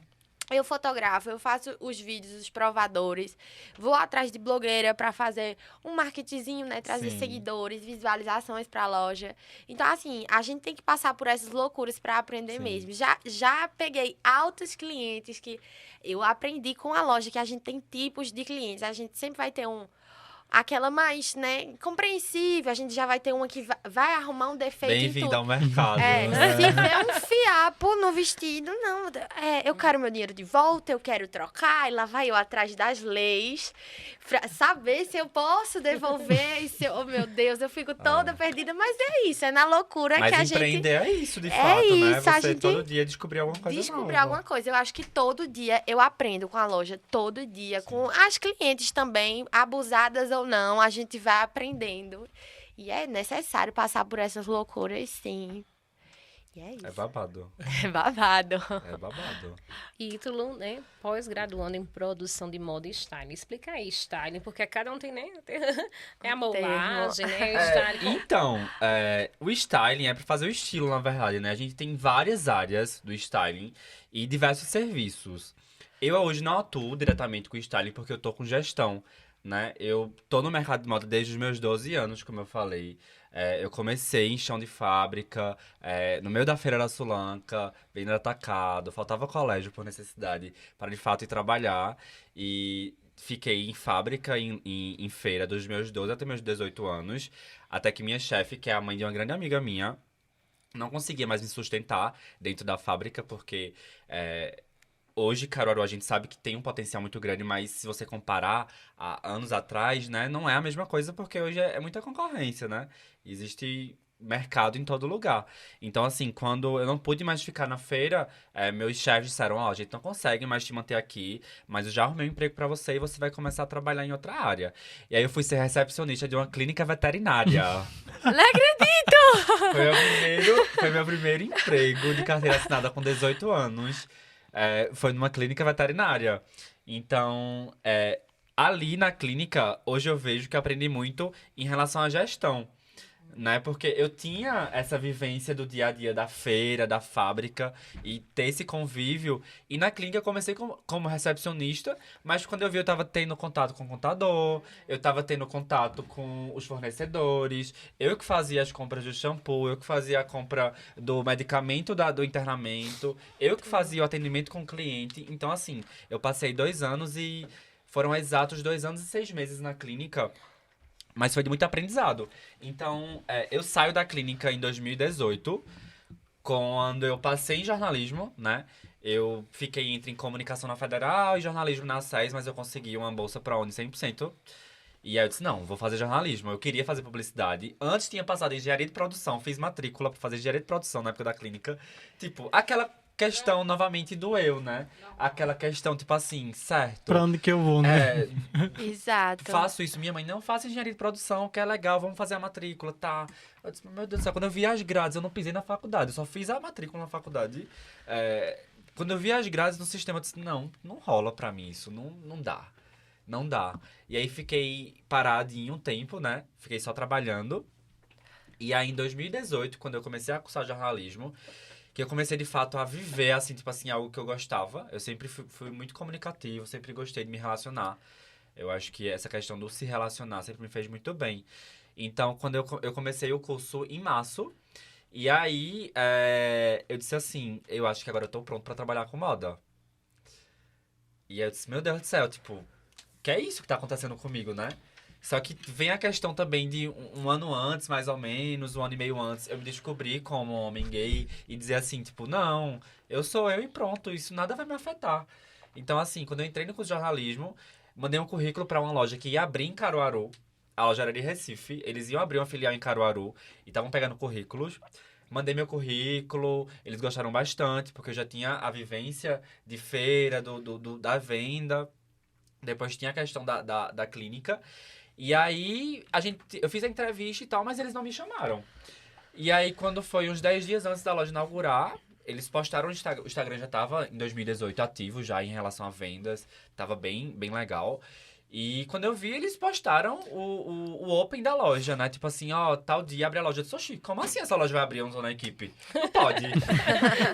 eu fotografo, eu faço os vídeos, os provadores, vou atrás de blogueira pra fazer um marketingzinho, né? Trazer Sim. seguidores, visualizações pra loja. Então, assim, a gente tem que passar por essas loucuras pra aprender Sim. mesmo. Já peguei altos clientes que eu aprendi com a loja, que a gente tem tipos de clientes. A gente sempre vai ter aquela mais, né, compreensível. A gente já vai ter uma que vai arrumar um defeito em Bem-vindo tudo. ao mercado. Se vê um fiapo no vestido, não. Eu quero meu dinheiro de volta, eu quero trocar. E lá vai eu atrás das leis pra saber se eu posso devolver. E se oh, meu Deus, eu fico toda perdida. Mas é isso, é na loucura Mas que a gente empreender é isso, de É fato, né? isso, a Você gente todo dia descobrir alguma coisa descobrir nova. alguma coisa. Eu acho que todo dia eu aprendo com a loja, todo dia. Com as clientes também, abusadas ou não, a gente vai aprendendo. E é necessário passar por essas loucuras, sim. E é isso. É babado. É babado. É babado. Título, né? Pós-graduando em produção de moda e styling. Explica aí, styling, porque cada um tem, né? É a moldagem, né? Styling. Então, o styling é para fazer o estilo, na verdade, né? A gente tem várias áreas do styling e diversos serviços. Eu hoje não atuo diretamente com styling porque eu tô com gestão, né? Eu tô no mercado de moda desde os meus 12 anos, como eu falei. Eu comecei em chão de fábrica, no meio da Feira da Sulanca, vendendo atacado. Faltava colégio por necessidade para, de fato, ir trabalhar. E fiquei em fábrica, em feira, dos meus 12 até meus 18 anos. Até que minha chefe, que é a mãe de uma grande amiga minha, não conseguia mais me sustentar dentro da fábrica, porque hoje, Caruaru, a gente sabe que tem um potencial muito grande, mas se você comparar a anos atrás, né, não é a mesma coisa, porque hoje é muita concorrência, né? Existe mercado em todo lugar. Então, assim, quando eu não pude mais ficar na feira, meus chefes disseram, a gente não consegue mais te manter aqui, mas eu já arrumei um emprego pra você e você vai começar a trabalhar em outra área. E aí eu fui ser recepcionista de uma clínica veterinária. Não acredito! Foi meu primeiro emprego de carteira assinada com 18 anos. Foi numa clínica veterinária. Então, ali na clínica, hoje eu vejo que eu aprendi muito em relação à gestão, né? Porque eu tinha essa vivência do dia a dia da feira, da fábrica e ter esse convívio. E na clínica eu comecei como recepcionista, mas quando eu vi eu tava tendo contato com o contador, eu tava tendo contato com os fornecedores, eu que fazia as compras do shampoo, eu que fazia a compra do medicamento do internamento, eu que fazia o atendimento com o cliente. Então, assim, eu passei 2 anos e foram exatos 2 anos e 6 meses na clínica. Mas foi de muito aprendizado. Então, eu saio da clínica em 2018, quando eu passei em jornalismo, né? Eu fiquei em comunicação na Federal e jornalismo na SES, mas eu consegui uma bolsa para a Uni 100%. E aí eu disse, não, vou fazer jornalismo. Eu queria fazer publicidade. Antes tinha passado em engenharia de produção, fiz matrícula pra fazer engenharia de produção na época da clínica. Tipo, aquela questão novamente do eu, né? Aquela questão, tipo assim, certo. Pra onde que eu vou, né? É, Exato. faço isso. Minha mãe, não, faça engenharia de produção, que é legal, vamos fazer a matrícula, tá? Eu disse, meu Deus do céu, quando eu vi as grades, eu não pisei na faculdade, eu só fiz a matrícula na faculdade. Quando eu vi as grades no sistema, eu disse, não rola pra mim isso, não dá. Não dá. E aí fiquei parado em um tempo, né? Fiquei só trabalhando. E aí em 2018, quando eu comecei a cursar jornalismo, que eu comecei de fato a viver, assim, tipo assim, algo que eu gostava. Eu sempre fui muito comunicativo, sempre gostei de me relacionar. Eu acho que essa questão do se relacionar sempre me fez muito bem. Então, quando eu comecei o curso em março, e aí eu disse assim, eu acho que agora eu tô pronto pra trabalhar com moda. E aí eu disse, meu Deus do céu, tipo, que é isso que tá acontecendo comigo, né? Só que vem a questão também de um ano antes, mais ou menos, um ano e meio antes, eu me descobri como homem gay e dizer assim, tipo, não, eu sou eu e pronto, isso nada vai me afetar. Então, assim, quando eu entrei no curso de jornalismo, mandei um currículo pra uma loja que ia abrir em Caruaru. A loja era de Recife, eles iam abrir uma filial em Caruaru e estavam pegando currículos. Mandei meu currículo, eles gostaram bastante, porque eu já tinha a vivência de feira, da venda. Depois tinha a questão da clínica. E aí, eu fiz a entrevista e tal, mas eles não me chamaram. E aí, quando foi uns 10 dias antes da loja inaugurar, eles postaram o Instagram já estava em 2018 ativo já em relação a vendas. Tava bem, bem legal. E quando eu vi, eles postaram o Open da loja, né? Tipo assim, ó, tal dia abre a loja. Eu disse, oxi, como assim essa loja vai abrir um na equipe? Não pode.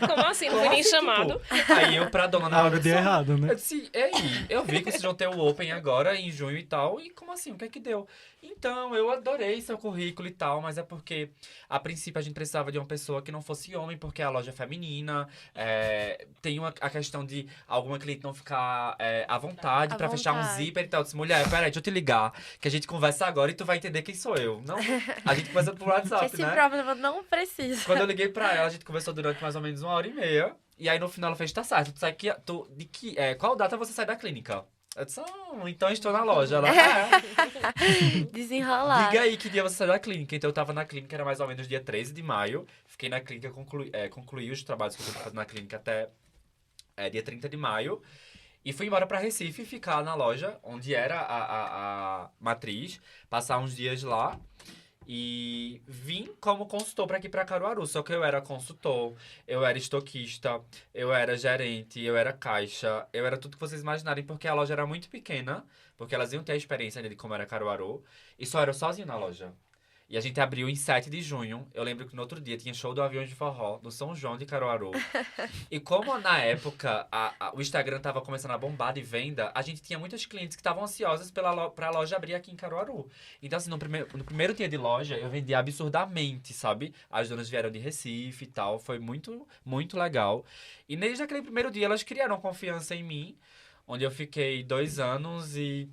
Como assim? Não Como fui nem assim, chamado. tipo? Aí eu pra dona na Algo de errado, né? eu disse, ei, eu vi que vocês vão ter o Open agora em junho e tal, e como assim? O que é que deu? Então, eu adorei seu currículo e tal, mas é porque, a princípio, a gente precisava de uma pessoa que não fosse homem, porque a loja é feminina, tem a questão de alguma cliente não ficar à vontade À pra fechar um vontade. zíper e tal. Eu disse, mulher, peraí, deixa eu te ligar, que a gente conversa agora e tu vai entender quem sou eu. Não, a gente conversa por WhatsApp, Esse né? problema não precisa. Quando eu liguei pra ela, a gente conversou durante mais ou menos 1h30. E aí, no final, ela fez, tá certo, tu sai aqui, qual data você sai da clínica? Eu disse, então eu estou na loja. Ela, Desenrolar. diga aí que dia você sai da clínica. Então, eu tava na clínica, era mais ou menos dia 13 de maio. Fiquei na clínica, concluí os trabalhos que eu tinha fazendo na clínica até dia 30 de maio. E fui embora pra Recife, ficar na loja, onde era a matriz, passar uns dias lá. E vim como consultor pra aqui pra Caruaru. Só que eu era consultor, eu era estoquista, eu era gerente, eu era caixa, eu era tudo que vocês imaginarem, porque a loja era muito pequena, porque elas iam ter a experiência ainda de como era Caruaru, e só era eu sozinho na loja. E a gente abriu em 7 de junho. Eu lembro que no outro dia tinha show do Aviões de Forró, no São João de Caruaru. E como na época o Instagram tava começando a bombar de venda, a gente tinha muitas clientes que estavam ansiosas pra loja abrir aqui em Caruaru. Então, assim, no primeiro dia de loja, eu vendi absurdamente, sabe? As donas vieram de Recife e tal. Foi muito, muito legal. E desde aquele primeiro dia, elas criaram confiança em mim, onde eu fiquei 2 anos e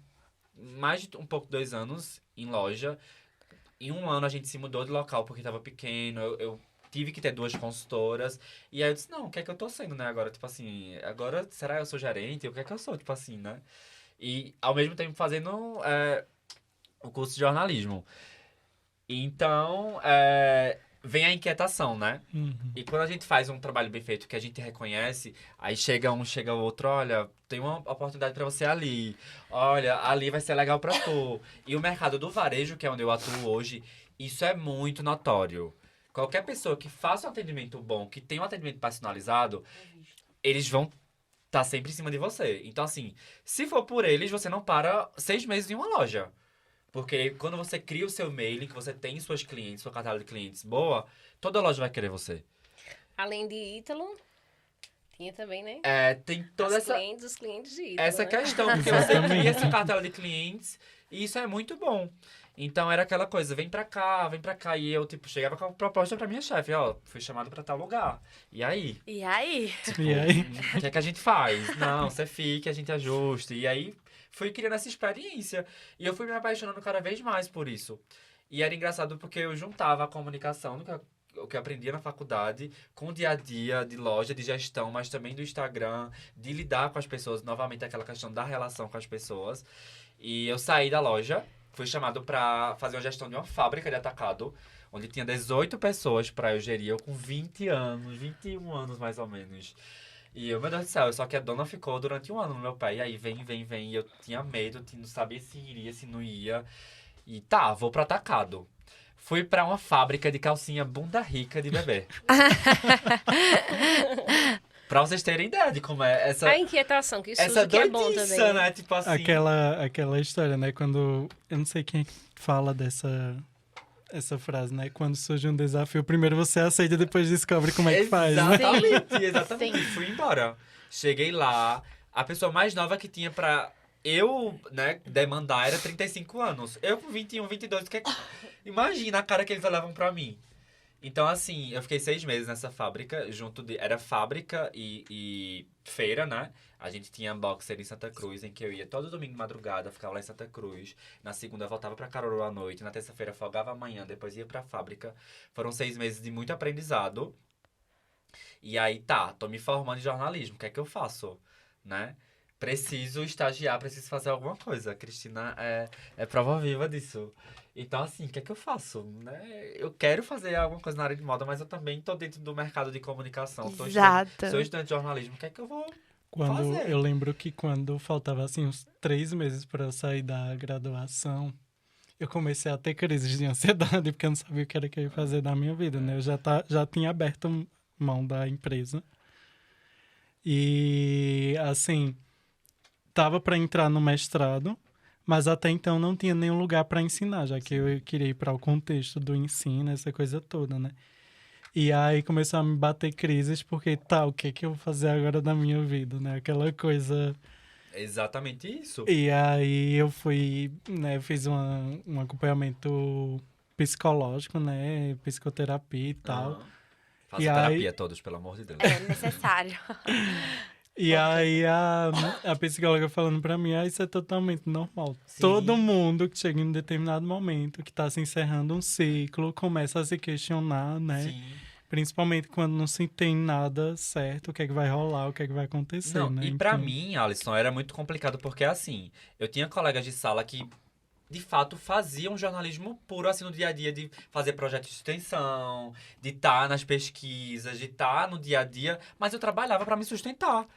mais de um pouco 2 anos em loja. Em um ano a gente se mudou de local porque tava pequeno, eu tive que ter 2 consultoras. E aí eu disse, não, o que é que eu tô sendo, né, agora? Tipo assim, agora, será que eu sou gerente? O que é que eu sou, tipo assim, né? E ao mesmo tempo fazendo o curso de jornalismo. Então, vem a inquietação, né? Uhum. E quando a gente faz um trabalho bem feito que a gente reconhece, aí chega o outro, olha, tem uma oportunidade pra você ali. Olha, ali vai ser legal pra tu. E o mercado do varejo, que é onde eu atuo hoje, isso é muito notório. Qualquer pessoa que faça um atendimento bom, que tenha um atendimento personalizado, eles vão estar sempre em cima de você. Então, assim, se for por eles, você não para 6 meses em uma loja. Porque quando você cria o seu mailing, que você tem suas clientes, sua catálogo de clientes boa, toda loja vai querer você. Além de Ítalo, tinha também, né? Tem toda Os clientes de Ítalo, essa né? questão, porque você cria esse cartela de clientes e isso é muito bom. Então era aquela coisa, vem pra cá. E eu, tipo, chegava com a proposta pra minha chefe, ó, fui chamado pra tal lugar. E aí? E aí? Tipo, E aí? o que é que a gente faz? Não, você fica, a gente ajusta. E aí, fui criando essa experiência. E eu fui me apaixonando cada vez mais por isso. E era engraçado porque eu juntava a comunicação o que eu aprendia na faculdade, com o dia a dia de loja, de gestão, mas também do Instagram, de lidar com as pessoas, novamente aquela questão da relação com as pessoas. E eu saí da loja, fui chamado pra fazer uma gestão de uma fábrica de atacado, onde tinha 18 pessoas pra eu gerir, eu com 20 anos, 21 anos mais ou menos. E eu, meu Deus do céu, só que a dona ficou durante um ano no meu pé. E aí, vem, e eu tinha medo, não sabia se iria, se não ia. E tá, vou pro atacado. Fui pra uma fábrica de calcinha bunda rica de bebê. Pra vocês terem ideia de como é essa... A inquietação, que essa susto, que é bom doidiça, também. né? Tipo assim... Aquela história, né? Quando... Eu não sei quem fala essa frase, né? Quando surge um desafio, primeiro você aceita, depois descobre como é que faz, né? Exatamente. Sim. Fui embora. Cheguei lá, a pessoa mais nova que tinha pra eu, né, demandar era 35 anos. Eu com 21, 22, imagina a cara que eles olhavam pra mim. Então, assim, eu fiquei 6 meses nessa fábrica, era fábrica e feira, né? A gente tinha boxer em Santa Cruz, em que eu ia todo domingo de madrugada, ficava lá em Santa Cruz. Na segunda, eu voltava pra Caruaru à noite. Na terça-feira, folgava amanhã, depois ia pra fábrica. Foram 6 meses de muito aprendizado. E aí, tá, tô me formando em jornalismo, o que é que eu faço, né? Preciso estagiar, preciso fazer alguma coisa. A Cristina é prova viva disso. Então, assim, o que é que eu faço? Né? Eu quero fazer alguma coisa na área de moda, mas eu também tô dentro do mercado de comunicação. Exato. Sou estudante de jornalismo. O que é que eu vou fazer? Eu lembro que quando faltava, assim, uns 3 meses para eu sair da graduação, eu comecei a ter crises de ansiedade, porque eu não sabia o que era que eu ia fazer da minha vida, né? Eu já tinha aberto mão da empresa. E, assim, tava para entrar no mestrado, mas até então não tinha nenhum lugar para ensinar, já que eu queria ir para o contexto do ensino, essa coisa toda, né? E aí começou a me bater crises, porque o que é que eu vou fazer agora da minha vida, né? Aquela coisa... Exatamente isso. E aí eu fui, né, fiz um acompanhamento psicológico, né? Psicoterapia e tal. Façam terapia todos, pelo amor de Deus. É necessário. E aí a psicóloga falando pra mim, isso é totalmente normal. Sim. Todo mundo que chega em um determinado momento, que tá se encerrando um ciclo, começa a se questionar, né? Sim. Principalmente quando não se tem nada certo, o que é que vai rolar, o que é que vai acontecer, Não, né? e pra Então, mim, Alisson, era muito complicado, porque assim, eu tinha colegas de sala que, de fato, faziam jornalismo puro, assim, no dia a dia, de fazer projetos de extensão, de estar nas pesquisas, de estar no dia a dia, mas eu trabalhava pra me sustentar.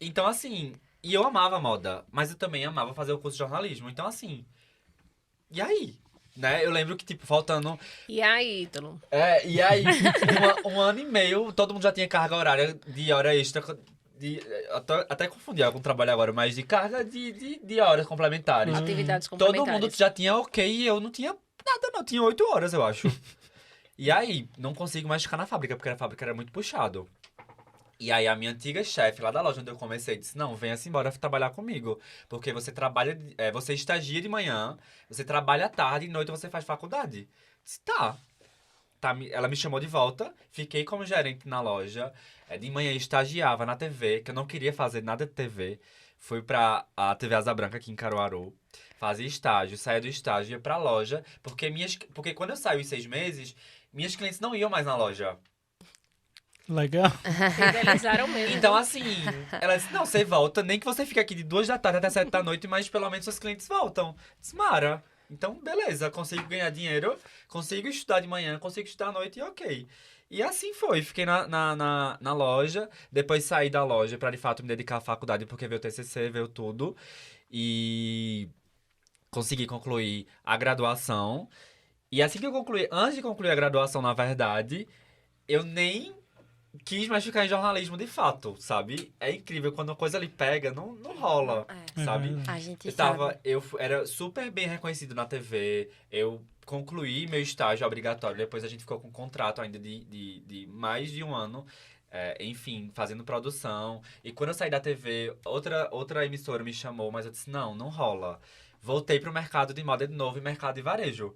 Então, assim, e eu amava moda, mas eu também amava fazer o curso de jornalismo. Então, assim, e aí? Né? Eu lembro que, tipo, faltando... E aí, Ítalo? E aí, um ano e meio, todo mundo já tinha carga horária de hora extra, até confundi com o trabalho agora, mas de carga de horas complementares. Atividades Todo complementares. mundo já tinha ok e eu não tinha nada, não. Tinha 8 horas, eu acho. E aí, não consigo mais ficar na fábrica, porque a fábrica era muito puxado. E aí, a minha antiga chefe lá da loja onde eu comecei disse, não, venha-se embora trabalhar comigo. Porque você trabalha, você estagia de manhã, você trabalha à tarde e de noite você faz faculdade. Disse, tá. Ela me chamou de volta, fiquei como gerente na loja. De manhã estagiava na TV, que eu não queria fazer nada de TV. Fui pra a TV Asa Branca aqui em Caruaru. Fazia estágio, saía do estágio, ia pra loja. Porque quando eu saí os 6 meses, minhas clientes não iam mais na loja. legal. Fidelizaram mesmo. Então, assim, ela disse, não, você volta, nem que você fique aqui de 2 da tarde até 7 da noite, mas pelo menos seus clientes voltam. Disse, Mara, então beleza, consigo ganhar dinheiro, consigo estudar de manhã, consigo estudar à noite e ok. E assim foi, fiquei na loja, depois saí da loja pra de fato me dedicar à faculdade, porque veio o TCC, veio tudo. E consegui concluir a graduação. E assim que eu concluí, antes de concluir a graduação, na verdade, eu nem quis mais ficar em jornalismo de fato, sabe? É incrível, quando a coisa ali pega, não rola, sabe? A gente Eu era super bem reconhecido na TV, eu concluí meu estágio obrigatório, depois a gente ficou com um contrato ainda de mais de um ano, enfim, fazendo produção. E quando eu saí da TV, outra emissora me chamou, mas eu disse, não rola. Voltei pro mercado de moda de novo e mercado de varejo.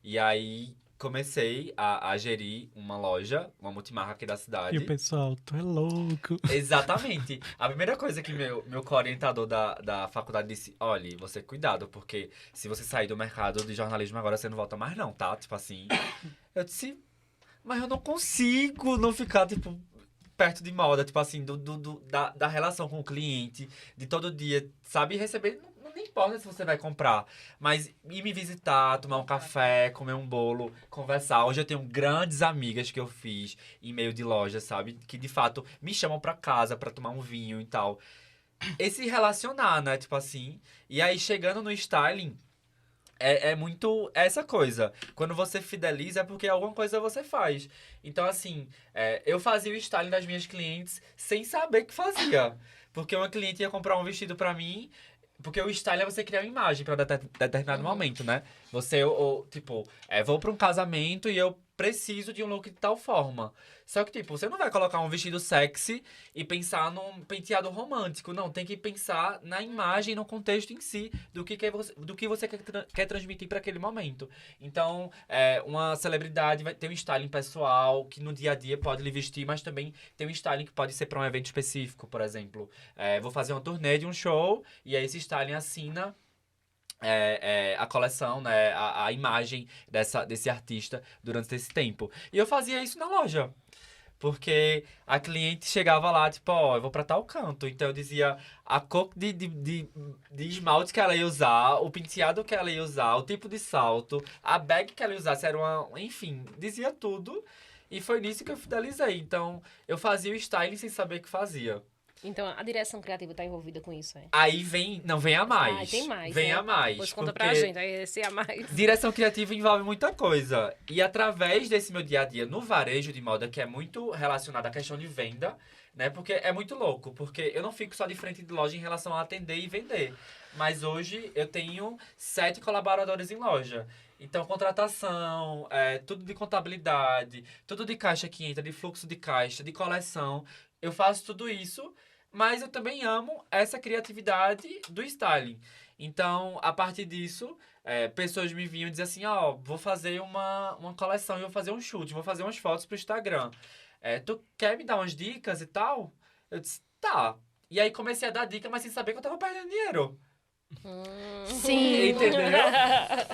E aí comecei a gerir uma loja, uma multimarca aqui da cidade. E o pessoal, tu é louco. Exatamente. A primeira coisa que meu co-orientador da faculdade disse, olha, você cuidado, porque se você sair do mercado de jornalismo agora, você não volta mais não, tá? Tipo assim, eu disse, mas eu não consigo não ficar, tipo, perto de moda, tipo assim, da relação com o cliente, de todo dia, sabe? Receber, não não importa se você vai comprar, mas ir me visitar, tomar um café, comer um bolo, conversar. Hoje eu tenho grandes amigas que eu fiz em meio de loja, sabe? Que de fato me chamam pra casa pra tomar um vinho e tal. Esse relacionar, né? Tipo assim. E aí chegando no styling. É muito essa coisa. Quando você fideliza é porque alguma coisa você faz. Então, assim, eu fazia o styling das minhas clientes sem saber que fazia. Porque uma cliente ia comprar um vestido pra mim. Porque o styling é você criar uma imagem pra determinado momento, né? Você, tipo, vou pra um casamento e eu preciso de um look de tal forma. Só que, tipo, você não vai colocar um vestido sexy e pensar num penteado romântico. Não, tem que pensar na imagem, no contexto em si, do que você quer transmitir para aquele momento. Então, uma celebridade vai ter um styling pessoal, que no dia a dia pode lhe vestir, mas também tem um styling que pode ser para um evento específico, por exemplo. Vou fazer uma turnê de um show, e aí esse styling assina a coleção, né, a imagem desse artista durante esse tempo. E eu fazia isso na loja. Porque a cliente chegava lá, tipo, eu vou pra tal canto. Então eu dizia a cor de esmalte que ela ia usar, o penteado que ela ia usar, o tipo de salto, a bag que ela ia usar, se era enfim, dizia tudo. E foi nisso que eu fidelizei. Então eu fazia o styling sem saber que fazia. Então, a direção criativa tá envolvida com isso, Aí vem a mais. Tem mais. Vem né? a mais. Pois conta pra gente, aí esse a mais. Direção criativa envolve muita coisa. E através desse meu dia a dia no varejo de moda, que é muito relacionado à questão de venda, né? Porque é muito louco. Porque eu não fico só de frente de loja em relação a atender e vender. Mas hoje eu tenho 7 colaboradores em loja. Então, contratação, tudo de contabilidade, tudo de caixa que entra, de fluxo de caixa, de coleção. Eu faço tudo isso. Mas eu também amo essa criatividade do styling. Então, a partir disso, pessoas me vinham e diziam assim, vou fazer uma coleção, eu vou fazer um shoot, vou fazer umas fotos pro Instagram. Tu quer me dar umas dicas e tal? Eu disse, tá. E aí comecei a dar dica, mas sem saber que eu tava perdendo dinheiro. Sim. Entendeu?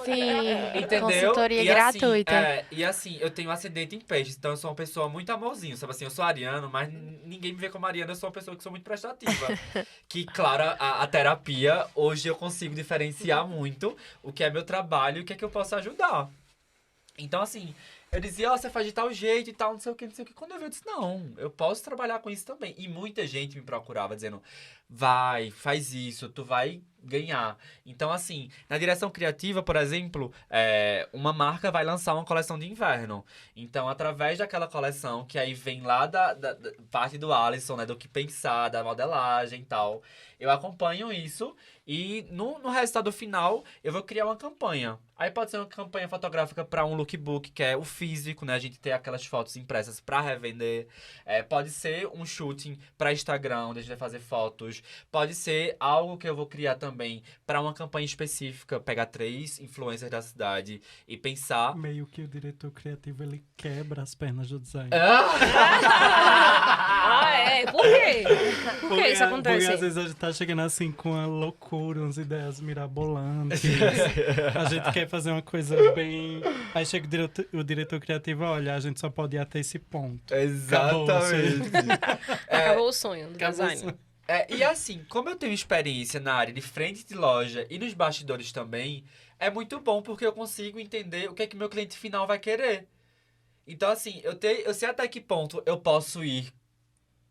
Sim. Entendeu? Consultoria gratuita. E assim, eu tenho ascendente em peixes, então eu sou uma pessoa muito amorzinho, sabe assim? Eu sou ariano, mas ninguém me vê como ariano, eu sou uma pessoa que sou muito prestativa. Que, claro, a terapia, hoje eu consigo diferenciar muito o que é meu trabalho e o que é que eu posso ajudar. Então, assim, eu dizia, você faz de tal jeito e tal, não sei o que, não sei o que. Quando eu vi, eu disse, não, eu posso trabalhar com isso também. E muita gente me procurava dizendo, vai, faz isso, tu vai ganhar. Então, assim, na direção criativa, por exemplo, uma marca vai lançar uma coleção de inverno. Então, através daquela coleção, que aí vem lá da parte do Alisson, né, do que pensar, da modelagem e tal, eu acompanho isso e no resultado final eu vou criar uma campanha. Aí pode ser uma campanha fotográfica para um lookbook, que é o físico, né? A gente tem aquelas fotos impressas para revender. Pode ser um shooting para Instagram, onde a gente vai fazer fotos. Pode ser algo que eu vou criar também para uma campanha específica, pegar 3 influencers da cidade e pensar... Meio que o diretor criativo, ele quebra as pernas do design. Por quê? Por que isso acontece? Porque às vezes a gente tá chegando assim com uma loucura, umas ideias mirabolantes. A gente quer fazer uma coisa bem... Aí chega o diretor criativo, olha, a gente só pode ir até esse ponto. Exatamente. Acabou o sonho do design. Sonho. E assim, como eu tenho experiência na área de frente de loja e nos bastidores também, é muito bom porque eu consigo entender o que é que meu cliente final vai querer. Então, assim, eu sei até que ponto eu posso ir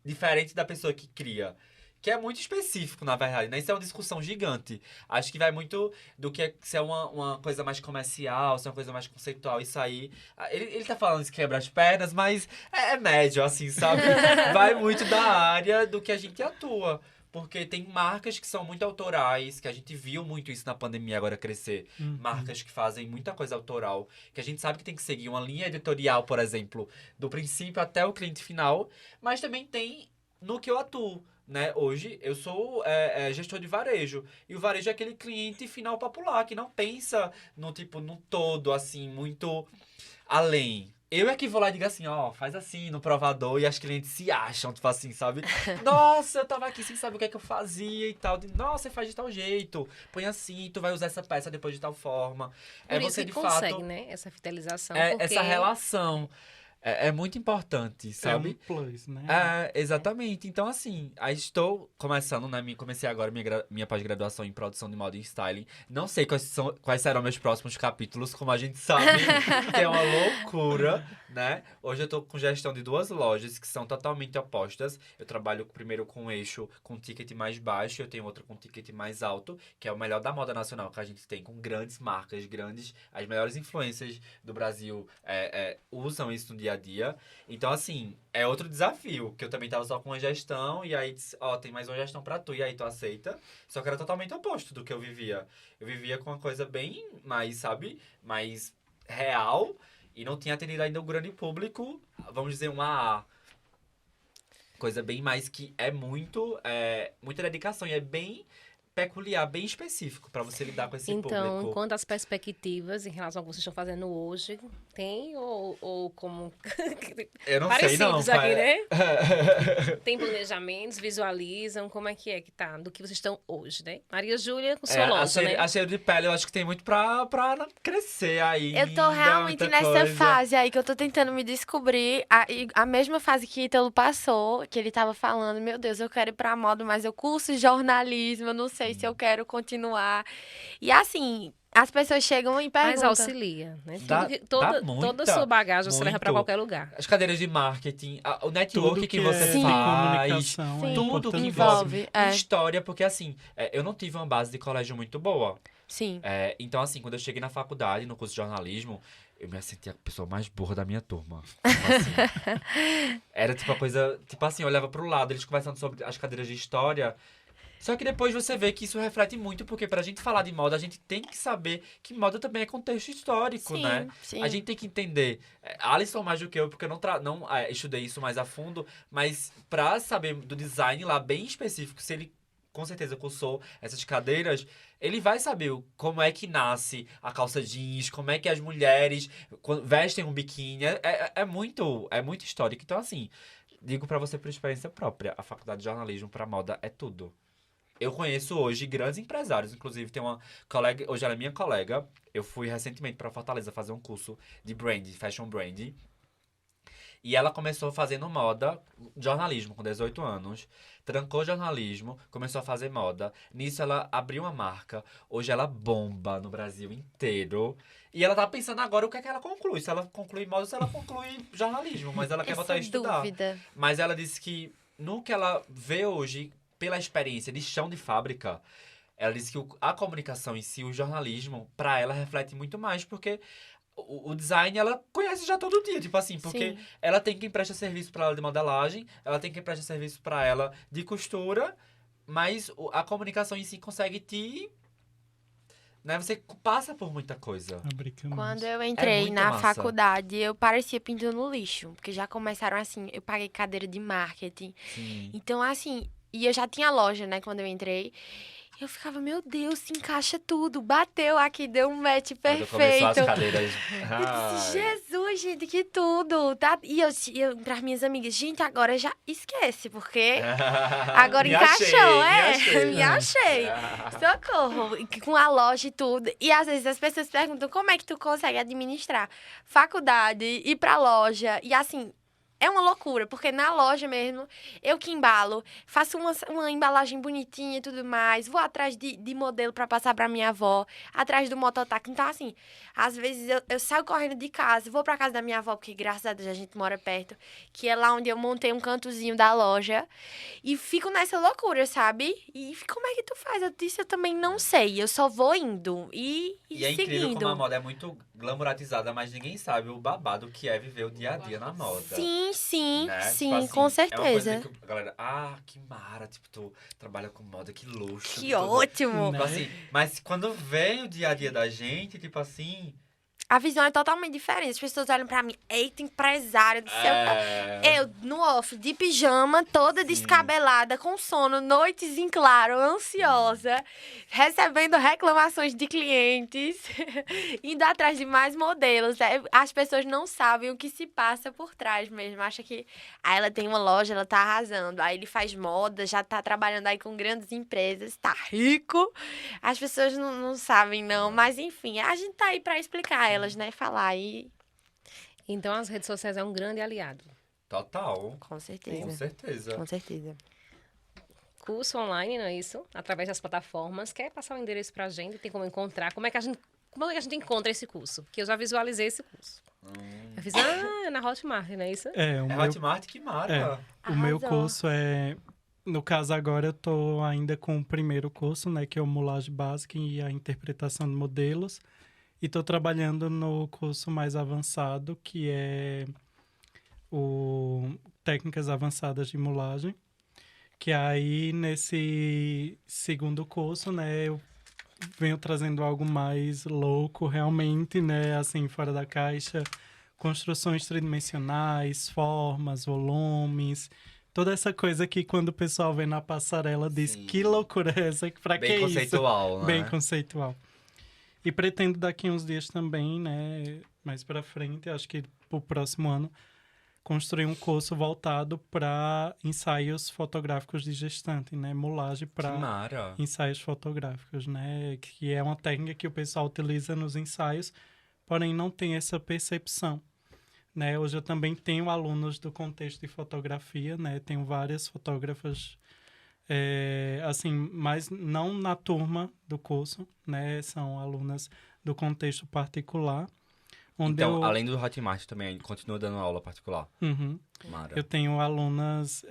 diferente da pessoa que cria. Que é muito específico, na verdade, né? Isso é uma discussão gigante. Acho que vai muito do que se é uma coisa mais comercial, se é uma coisa mais conceitual. Isso aí... Ele tá falando de quebra as pernas, mas é médio, assim, sabe? Vai muito da área do que a gente atua. Porque tem marcas que são muito autorais, que a gente viu muito isso na pandemia agora crescer. Marcas que fazem muita coisa autoral, que a gente sabe que tem que seguir uma linha editorial, por exemplo, do princípio até o cliente final. Mas também tem no que eu atuo. Né? Hoje eu sou gestor de varejo. E o varejo é aquele cliente final popular que não pensa no todo, assim, muito além. Eu é que vou lá e digo assim, faz assim no provador, e as clientes se acham, tipo assim, sabe? Nossa, eu tava aqui sem saber o que é que eu fazia e tal. Nossa, você faz de tal jeito, põe assim, tu vai usar essa peça depois de tal forma. Por isso você que de consegue, fato, né? Essa fidelização. essa relação. é muito importante, sabe? É um plus, né? Exatamente. Então, assim, aí estou começando, né? Comecei agora minha pós-graduação em produção de moda e styling. Não sei quais serão meus próximos capítulos, como a gente sabe, que é uma loucura, né? Hoje eu tô com gestão de 2 lojas que são totalmente opostas. Eu trabalho primeiro com um eixo com ticket mais baixo, eu tenho outro com ticket mais alto, que é o melhor da moda nacional que a gente tem, com grandes marcas, as melhores influências do Brasil usam isso no dia a dia. Então, assim, é outro desafio, que eu também tava só com uma gestão, e aí disse, ó, tem mais uma gestão pra tu, e aí tu aceita. Só que era totalmente oposto do que eu vivia. Eu vivia com uma coisa bem mais, sabe, mais real, e não tinha atendido ainda o grande público, vamos dizer, uma AA. Coisa bem mais que muita dedicação, e é bem peculiar, bem específico pra você lidar com esse Então, público. quanto às perspectivas em relação ao que vocês estão fazendo hoje, tem ou como... Eu não sei, não. Parecidos aqui, né? Tem planejamentos, visualizam, como é que tá, do que vocês estão hoje, né? Maria Júlia, com sua loja, né? A cheiro de pele, eu acho que tem muito pra crescer aí. Eu tô realmente nessa fase aí que eu tô tentando me descobrir. A mesma fase que Ítalo passou, que ele tava falando, meu Deus, eu quero ir pra moda, mas eu curso jornalismo, eu não sei se eu quero continuar. E assim, as pessoas chegam e Mas perguntam. auxilia, né? Dá Toda a sua bagagem você leva pra muito. qualquer lugar. As cadeiras de marketing, o network Tudo que você Sim. faz, comunicação é tudo que envolve, envolve. História, porque assim, eu não tive uma base de colégio muito boa. Sim. Então assim, quando eu cheguei na faculdade, no curso de jornalismo, eu me senti a pessoa mais burra da minha turma. Tipo assim. Era tipo a coisa, tipo assim, eu olhava pro lado, eles conversando sobre as cadeiras de história. Só que depois você vê que isso reflete muito, porque pra gente falar de moda, a gente tem que saber que moda também é contexto histórico, Sim, né? sim. A gente tem que entender. Alisson mais do que eu, porque eu não estudei isso mais a fundo, mas pra saber do design lá bem específico, se ele com certeza cursou essas cadeiras, ele vai saber como é que nasce a calça jeans, como é que as mulheres vestem um biquíni. É muito histórico. Então, assim, digo pra você por experiência própria, a faculdade de jornalismo pra moda é tudo. Eu conheço hoje grandes empresários, inclusive tem uma colega, hoje ela é minha colega. Eu fui recentemente para Fortaleza fazer um curso de fashion brand. E ela começou fazendo moda, jornalismo, com 18 anos. Trancou jornalismo, começou a fazer moda. Nisso ela abriu uma marca. Hoje ela bomba no Brasil inteiro. E ela tá pensando agora o que é que ela conclui. Se ela conclui moda, se ela conclui jornalismo. Mas ela quer voltar a estudar. Dúvida. Mas ela disse que no que ela vê hoje, pela experiência de chão de fábrica, ela disse que a comunicação em si, o jornalismo, pra ela reflete muito mais, porque o design ela conhece já todo dia, tipo assim, porque Sim. ela tem quem presta serviço pra ela de modelagem, ela tem quem presta serviço pra ela de costura, mas a comunicação em si consegue né, você passa por muita coisa. Quando eu entrei muito na massa. faculdade, eu parecia pintando no lixo. Porque já começaram assim, eu paguei cadeira de marketing. Sim. Então, assim, e eu já tinha loja, né, quando eu entrei. Eu ficava, meu Deus, se encaixa tudo. Bateu aqui, deu um match Quando começou as perfeito. cadeiras... Eu disse, Jesus, gente, que tudo, tá? E eu pras minhas amigas, gente, agora já esquece, porque agora Me encaixou, achei, me achei. Socorro, e com a loja e tudo. E às vezes as pessoas perguntam, como é que tu consegue administrar faculdade, ir pra loja, e assim... É uma loucura, porque na loja mesmo, eu que embalo, faço uma embalagem bonitinha e tudo mais, vou atrás de modelo pra passar pra minha avó, atrás do mototáxi. Então, assim, às vezes eu saio correndo de casa, vou pra casa da minha avó, porque graças a Deus a gente mora perto, que é lá onde eu montei um cantozinho da loja, e fico nessa loucura, sabe? E como é que tu faz? Eu disse, eu também não sei, eu só vou indo e é seguindo. incrível como a moda é muito glamouratizada, mas ninguém sabe o babado que é viver o dia a dia na moda. Sim, Né? sim, Tipo assim, com certeza. É uma coisa que a galera, que mara, tipo, tu trabalha com moda, que luxo. Que ótimo! Tipo assim, mas quando vem o dia a dia da gente, tipo assim... A visão é totalmente diferente. As pessoas olham pra mim, eita, empresária do céu. Eu, no off, de pijama, toda descabelada, com sono, noites em claro, ansiosa, recebendo reclamações de clientes, indo atrás de mais modelos. As pessoas não sabem o que se passa por trás mesmo. Acha que ela tem uma loja, ela tá arrasando. Aí ele faz moda, já tá trabalhando aí com grandes empresas, tá rico. As pessoas não sabem, não. Mas, enfim, a gente tá aí pra explicar elas, né? Falar aí. Então, as redes sociais é um grande aliado. Total. Com certeza. Com certeza. Com certeza. Curso online, não é isso? Através das plataformas. Quer passar o endereço pra gente? Tem como encontrar? Como é que a gente encontra esse curso? Porque eu já visualizei esse curso. Eu fiz, é na Hotmart, não é isso? O É meu, Hotmart, que mara. o meu Arrasou. curso é... No caso, agora eu tô ainda com o primeiro curso, né? Que é o Mulagem Básica e a Interpretação de Modelos. E tô trabalhando no curso mais avançado, que é o Técnicas Avançadas de Mulagem. Que aí, nesse segundo curso, né? Eu venho trazendo algo mais louco, realmente, né? Assim, fora da caixa. Construções tridimensionais, formas, volumes... Toda essa coisa que quando o pessoal vê na passarela diz Sim. que loucura é essa? Pra que Bem isso? conceitual, né? Bem conceitual. E pretendo daqui uns dias também, né? Mais pra frente, acho que pro próximo ano, construir um curso voltado para ensaios fotográficos de gestante, né? Mulagem Que para mara. ensaios fotográficos, né? Que é uma técnica que o pessoal utiliza nos ensaios, porém não tem essa percepção. Né? Hoje eu também tenho alunos do contexto de fotografia, né? Tenho várias fotógrafas, assim, mas não na turma do curso, né? São alunas do contexto particular. Onde Então, além do Hotmart também, continua dando aula particular. Uhum. Mara. Eu tenho alunas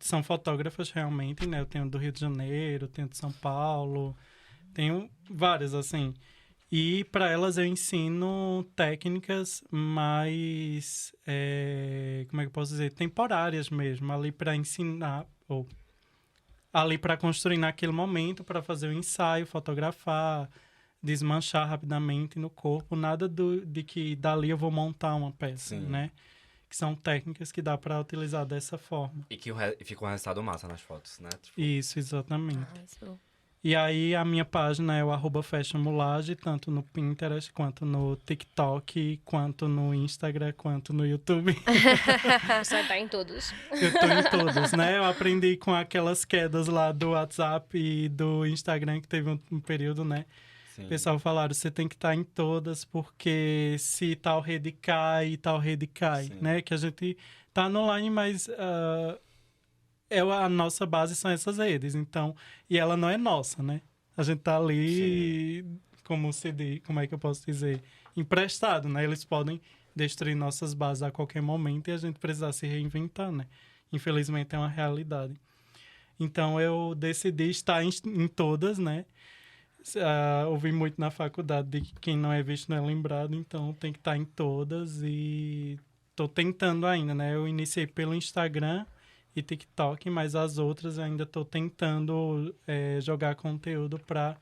são fotógrafas realmente, né? Eu tenho do Rio de Janeiro, tenho de São Paulo, tenho várias, assim. E para elas eu ensino técnicas mais, como é que eu posso dizer, temporárias mesmo, ali para ensinar, ou ali para construir naquele momento, para fazer o ensaio, fotografar, desmanchar rapidamente no corpo, nada de que dali eu vou montar uma peça, Sim. né? Que são técnicas que dá para utilizar dessa forma. E que fica um resultado massa nas fotos, né? Tipo, Isso, exatamente. Arrasou. E aí a minha página é o @fashionmulage, tanto no Pinterest, quanto no TikTok, quanto no Instagram, quanto no YouTube. Você vai estar em todos. Eu tô em todos, né? Eu aprendi com aquelas quedas lá do WhatsApp e do Instagram, que teve um período, né? sim. O pessoal falaram, você tem que estar em todas, porque se tal rede cai, tal rede cai, Sim. né? Que a gente tá no online, mas... a nossa base são essas redes, então... E ela não é nossa, né? A gente tá ali, como é que eu posso dizer? Emprestado, né? Eles podem destruir nossas bases a qualquer momento e a gente precisar se reinventar, né? Infelizmente é uma realidade. Então, eu decidi estar em todas, né? Ouvi muito na faculdade de que quem não é visto não é lembrado, então tem que estar em todas e tô tentando ainda, né? Eu iniciei pelo Instagram e TikTok, mas as outras eu ainda estou tentando jogar conteúdo para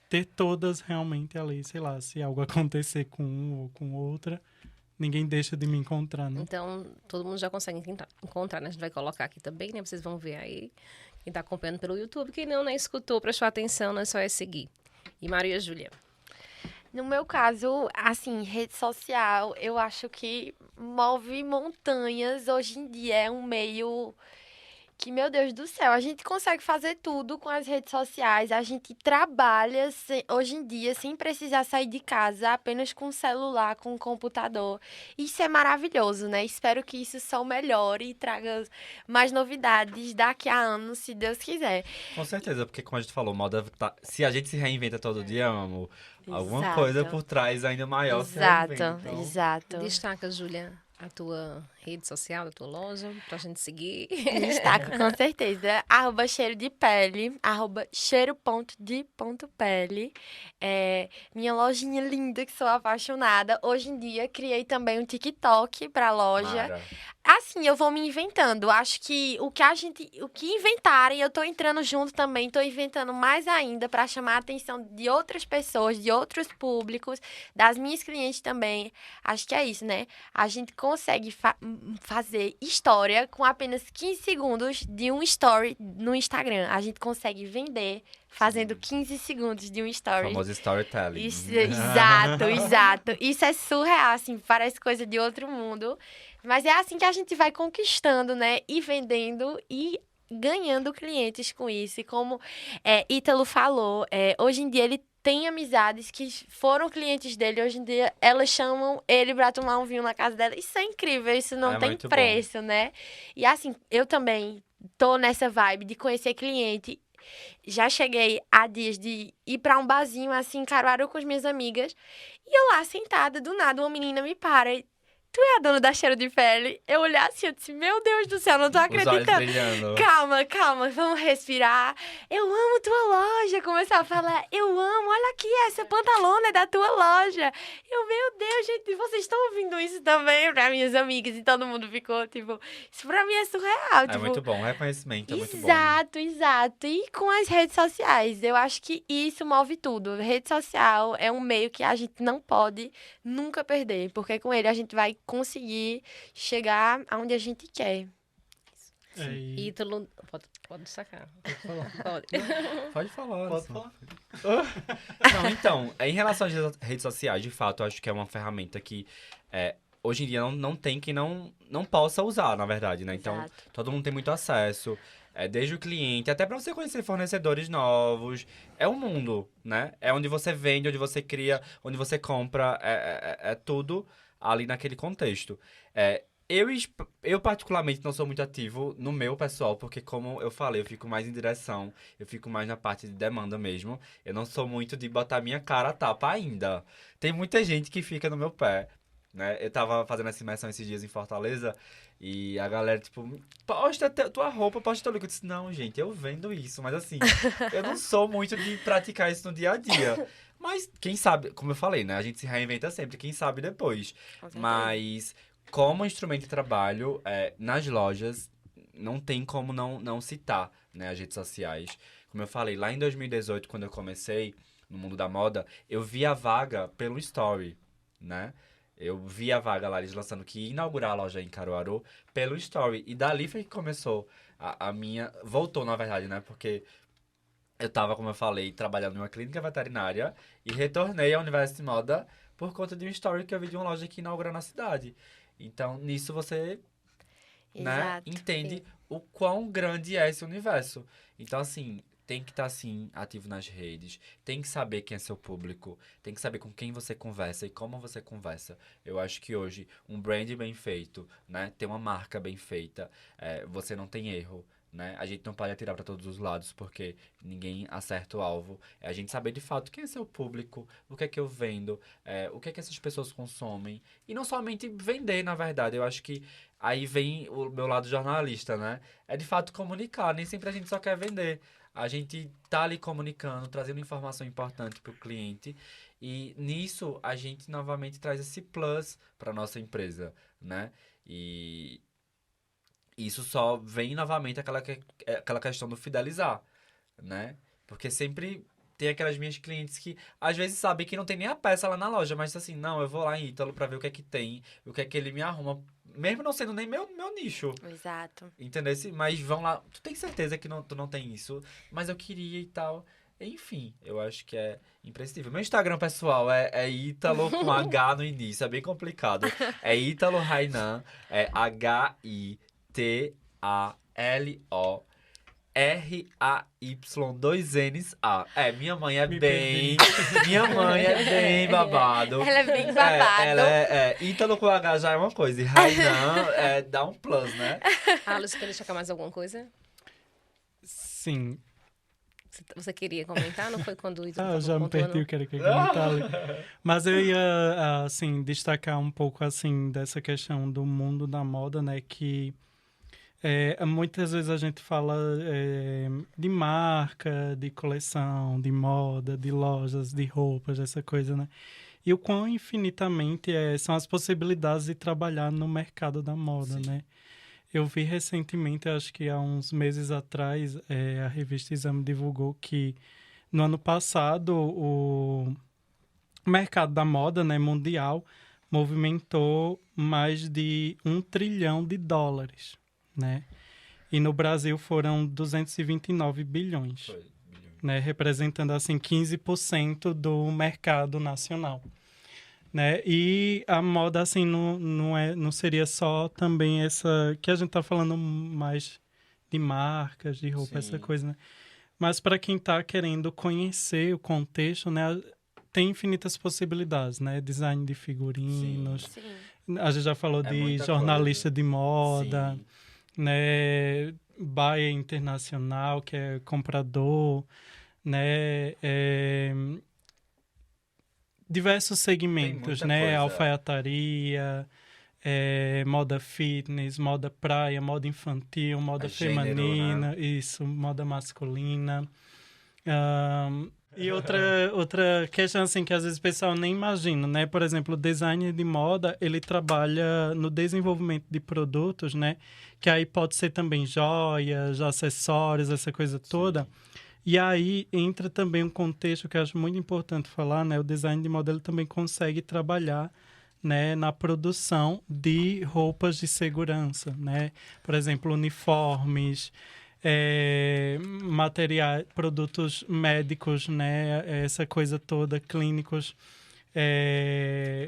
ter todas realmente ali, sei lá, se algo acontecer com um ou com outra, ninguém deixa de me encontrar, né? Então, todo mundo já consegue encontrar, né? A gente vai colocar aqui também, né? Vocês vão ver aí. Quem tá acompanhando pelo YouTube, quem não, né, escutou, prestou atenção, não é só seguir. E Maria Júlia? No meu caso, assim, rede social, eu acho que move montanhas. Hoje em dia é um meio que, meu Deus do céu, a gente consegue fazer tudo com as redes sociais. A gente trabalha hoje em dia sem precisar sair de casa, apenas com o celular, com o computador. Isso é maravilhoso, né? Espero que isso só melhore e traga mais novidades daqui a anos, se Deus quiser. Com certeza, porque como a gente falou, moda se a gente se reinventa todo dia, amor, alguma Exato. coisa por trás ainda maior se Exato, reinventa. Então, exato. Destaca, Júlia, a tua rede social, a tua loja, pra gente seguir. Destaco com certeza. @cheiro de pele, @cheiro.de.pele. Minha lojinha linda, que sou apaixonada. Hoje em dia, criei também um TikTok pra loja. Mara. Assim, eu vou me inventando. Acho que o que inventarem, eu tô entrando junto também, tô inventando mais ainda pra chamar a atenção de outras pessoas, de outros públicos, das minhas clientes também. Acho que é isso, né? A gente consegue fazer história com apenas 15 segundos de um story no Instagram. A gente consegue vender fazendo 15 segundos de um story. Famoso storytelling. Isso, exato, exato. Isso é surreal, assim, parece coisa de outro mundo. Mas é assim que a gente vai conquistando, né? E vendendo e ganhando clientes com isso. E como Ítalo falou, hoje em dia ele tem amizades que foram clientes dele. Hoje em dia, elas chamam ele pra tomar um vinho na casa dela. Isso é incrível, isso não tem muito preço, né? E assim, eu também tô nessa vibe de conhecer cliente. Já cheguei a dias de ir pra um barzinho, assim, em Caruaru com as minhas amigas. E eu lá, sentada, do nada, uma menina me para e... Tu é a dona da Cheiro de Pele? Eu olhei assim, eu disse, meu Deus do céu, não tô Os olhos acreditando. brilhando. Calma, vamos respirar. Eu amo tua loja. Começar a falar, eu amo, olha aqui, essa pantalona é da tua loja. Eu, meu Deus, gente, vocês estão ouvindo isso também pra minhas amigas? E todo mundo ficou, tipo, isso pra mim é surreal. É tipo, muito bom, o reconhecimento é muito bom. Exato. E com as redes sociais, eu acho que isso move tudo. Rede social é um meio que a gente não pode nunca perder, porque com ele a gente vai conseguir chegar aonde a gente quer. Ítalo, pode sacar. Pode falar. Pode. Pode falar. Pode assim. falar. Não, então, em relação às redes sociais, de fato, eu acho que é uma ferramenta que hoje em dia não tem quem não possa usar, na verdade, né? Então, Exato. todo mundo tem muito acesso, desde o cliente, até para você conhecer fornecedores novos. É um mundo, né? É onde você vende, onde você cria, onde você compra, é tudo ali naquele contexto. Eu particularmente não sou muito ativo no meu pessoal, porque como eu falei, eu fico mais em direção, eu fico mais na parte de demanda mesmo. Eu não sou muito de botar minha cara a tapa ainda. Tem muita gente que fica no meu pé, né? Eu tava fazendo essa imersão esses dias em Fortaleza e a galera, tipo, posta tua roupa, posta teu look. Eu disse, não, gente, eu vendo isso, mas assim, eu não sou muito de praticar isso no dia a dia. Mas quem sabe, como eu falei, né? A gente se reinventa sempre, quem sabe depois. Com certeza. Mas como instrumento de trabalho, nas lojas, não tem como não citar, né, as redes sociais. Como eu falei, lá em 2018, quando eu comecei no mundo da moda, eu vi a vaga pelo Story, né? Eu vi a vaga lá, eles lançando que ia inaugurar a loja em Caruaru pelo Story. E dali foi que começou a minha... Voltou, na verdade, né? Porque eu tava, como eu falei, trabalhando em uma clínica veterinária e retornei ao universo de moda por conta de um story que eu vi de uma loja que inaugurou na cidade. Então, nisso você, né, Exato. entende o quão grande é esse universo. Então, assim, tem que estar, assim, ativo nas redes. Tem que saber quem é seu público. Tem que saber com quem você conversa e como você conversa. Eu acho que hoje, um brand bem feito, né, ter uma marca bem feita, você não tem erro. Né? A gente não pode atirar para todos os lados, porque ninguém acerta o alvo. É a gente saber de fato quem é seu público, o que é que eu vendo, o que é que essas pessoas consomem. E não somente vender, na verdade. Eu acho que aí vem o meu lado jornalista, né? É de fato comunicar. Nem sempre a gente só quer vender. A gente tá ali comunicando, trazendo informação importante para o cliente. E nisso a gente novamente traz esse plus para nossa empresa, né? E isso só vem novamente aquela questão do fidelizar, né? Porque sempre tem aquelas minhas clientes que às vezes sabem que não tem nem a peça lá na loja, mas assim, não, eu vou lá em Ítalo pra ver o que é que tem, o que é que ele me arruma, mesmo não sendo nem meu nicho. Exato. Entendeu? Mas vão lá, tu tem certeza que tu não tem isso, mas eu queria e tal. Enfim, eu acho que é imprescindível. Meu Instagram pessoal é Ítalo com H no início, é bem complicado. É Ítalo Rainan, é HITALORAY2NA. Minha mãe é bem. Minha mãe é bem babado. Ela é bem babado. Ela Ítalo com H já é uma coisa. E Rainan dá um plus, né? Alice, quer destacar mais alguma coisa? Sim. Você queria comentar? Não foi quando o Ítalo Eu já me perdi o que era que eu ia comentar ali. Mas eu ia, assim, destacar um pouco, assim, dessa questão do mundo da moda, né? Que muitas vezes a gente fala de marca, de coleção, de moda, de lojas, de roupas, essa coisa, né? E o quão infinitamente são as possibilidades de trabalhar no mercado da moda, Sim. né? Eu vi recentemente, acho que há uns meses atrás, a revista Exame divulgou que no ano passado o mercado da moda, né, mundial movimentou mais de $1 trilhão, né? E no Brasil foram 229 bilhões, Foi. né? Representando, assim, 15% do mercado nacional. Né? E a moda, assim, não seria só também essa... Que a gente tá falando mais de marcas, de roupa, Sim. essa coisa, né? Mas para quem está querendo conhecer o contexto, né, tem infinitas possibilidades, né? Design de figurinos. Sim. A gente já falou É de muita jornalista coisa. de moda, Sim. né? Buyer internacional, que é comprador, né? Diversos segmentos, muita né? coisa. Alfaiataria, moda fitness, moda praia, moda infantil, moda Gênero, feminina, né? isso, moda masculina. E outra questão, assim, que às vezes o pessoal nem imagina, né? Por exemplo, o designer de moda, ele trabalha no desenvolvimento de produtos, né? Que aí pode ser também joias, acessórios, essa coisa toda. E aí entra também um contexto que eu acho muito importante falar, né? O design de moda, ele também consegue trabalhar, né, na produção de roupas de segurança, né? Por exemplo, uniformes, materiais, produtos médicos, né? Essa coisa toda, clínicos,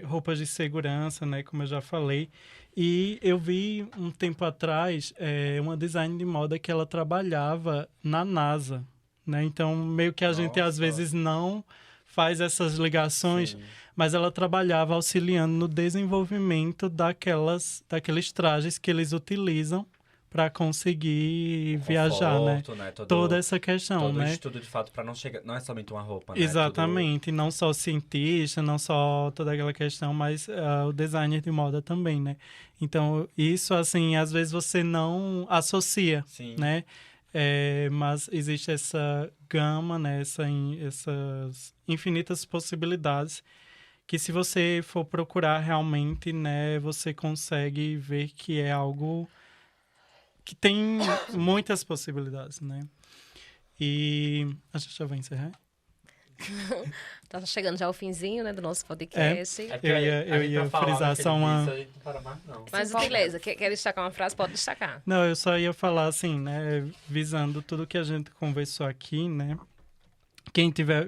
roupas de segurança, né? Como eu já falei. E eu vi um tempo atrás uma design de moda que ela trabalhava na NASA, né? Então, meio que a gente às Nossa. vezes não faz essas ligações, Sim. mas ela trabalhava auxiliando no desenvolvimento daqueles trajes que eles utilizam para conseguir viajar, né? Conforto, né? Toda essa questão, Todo né? estudo, de fato, para não chegar... Não é somente uma roupa, né? Exatamente, não só cientista, não só toda aquela questão, mas o designer de moda também, né? Então, isso, assim, às vezes você não associa, Sim. né? Mas existe essa gama, né? Essas infinitas possibilidades que, se você for procurar realmente, né? Você consegue ver que é algo que tem muitas possibilidades, né? E a gente já vai encerrar? Tá chegando já ao finzinho, né, do nosso podcast. Eu ia frisar só uma... A gente não para mais, não. Mas beleza, quer destacar uma frase? Pode destacar. Não, eu só ia falar assim, né? Visando tudo que a gente conversou aqui, né?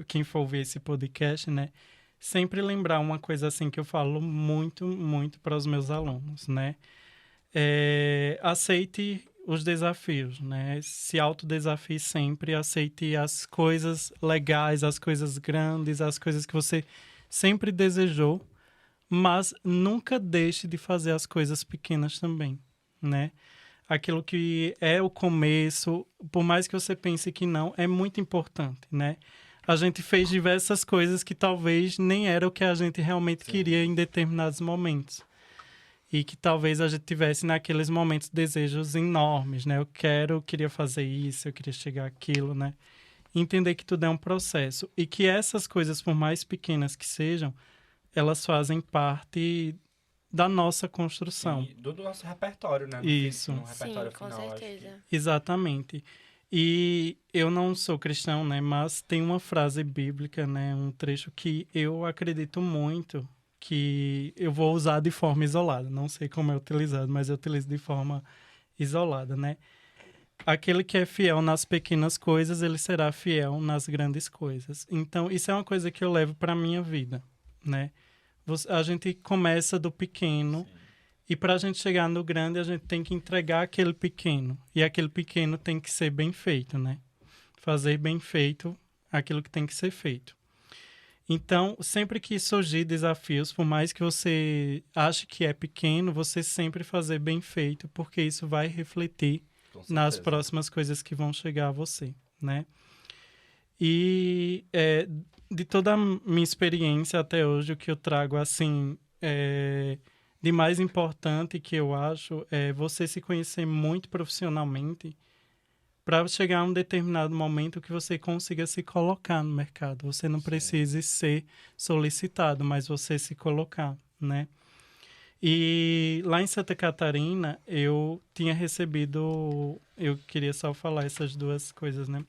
Quem for ouvir esse podcast, né? Sempre lembrar uma coisa assim que eu falo muito, muito para os meus alunos, né? Aceite os desafios, né? Se autodesafie sempre, aceite as coisas legais, as coisas grandes, as coisas que você sempre desejou, mas nunca deixe de fazer as coisas pequenas também, né? Aquilo que é o começo, por mais que você pense que não, é muito importante, né? A gente fez diversas coisas que talvez nem era o que a gente realmente queria em determinados momentos. E que talvez a gente tivesse naqueles momentos desejos enormes, né? Eu queria fazer isso, eu queria chegar àquilo, né? Entender que tudo é um processo. E que essas coisas, por mais pequenas que sejam, elas fazem parte da nossa construção. Sim, do nosso repertório, né? Isso. No repertório Sim, com final, acho certeza. Exatamente. E eu não sou cristão, né? Mas tem uma frase bíblica, né? Um trecho que eu acredito muito, que eu vou usar de forma isolada. Não sei como é utilizado, mas eu utilizo de forma isolada, né? Aquele que é fiel nas pequenas coisas, ele será fiel nas grandes coisas. Então, isso é uma coisa que eu levo para a minha vida, né? A gente começa do pequeno, Sim. E para a gente chegar no grande, a gente tem que entregar aquele pequeno. E aquele pequeno tem que ser bem feito, né? Fazer bem feito aquilo que tem que ser feito. Então, sempre que surgir desafios, por mais que você ache que é pequeno, você sempre fazer bem feito, porque isso vai refletir Com nas certeza. próximas coisas que vão chegar a você, né? E de toda a minha experiência até hoje, o que eu trago, assim, de mais importante que eu acho é você se conhecer muito profissionalmente para chegar a um determinado momento que você consiga se colocar no mercado. Você não precise ser solicitado, mas você se colocar, né? E lá em Santa Catarina, eu tinha recebido... Eu queria só falar essas duas coisas, né?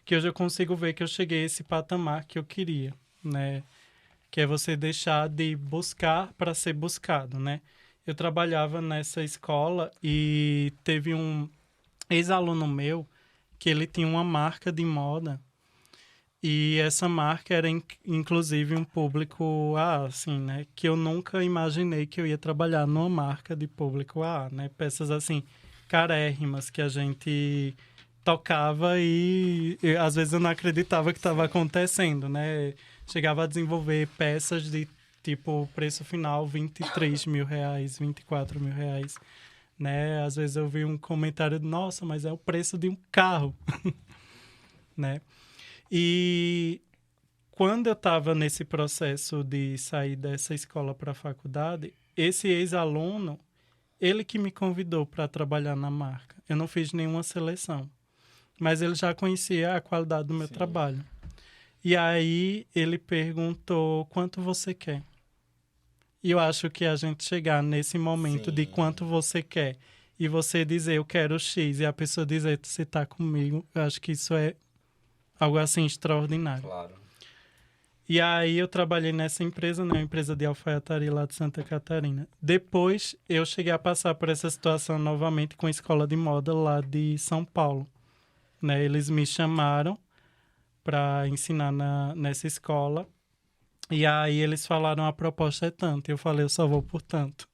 Que hoje eu consigo ver que eu cheguei a esse patamar que eu queria, né? Que é você deixar de buscar para ser buscado, né? Eu trabalhava nessa escola e teve um ex-aluno meu que ele tinha uma marca de moda e essa marca era, inclusive, um público A, assim, né? Que eu nunca imaginei que eu ia trabalhar numa marca de público A, né? Peças, assim, carérrimas que a gente tocava e às vezes eu não acreditava que estava acontecendo, né? Chegava a desenvolver peças de tipo preço final R$23 mil, R$24 mil, né? Às vezes eu vi um comentário, nossa, mas é o preço de um carro, né? E quando eu estava nesse processo de sair dessa escola para a faculdade, esse ex-aluno, ele que me convidou para trabalhar na marca. Eu não fiz nenhuma seleção, mas ele já conhecia a qualidade do meu trabalho. E aí ele perguntou, quanto você quer? E eu acho que a gente chegar nesse momento de quanto você quer e você dizer, eu quero X, e a pessoa dizer, você está comigo, eu acho que isso é algo assim extraordinário. Claro. E aí eu trabalhei nessa empresa, né, uma empresa de alfaiataria lá de Santa Catarina. Depois eu cheguei a passar por essa situação novamente com a escola de moda lá de São Paulo. Né, eles me chamaram para ensinar nessa escola. E aí eles falaram, a proposta é tanto. Eu falei, eu só vou por tanto.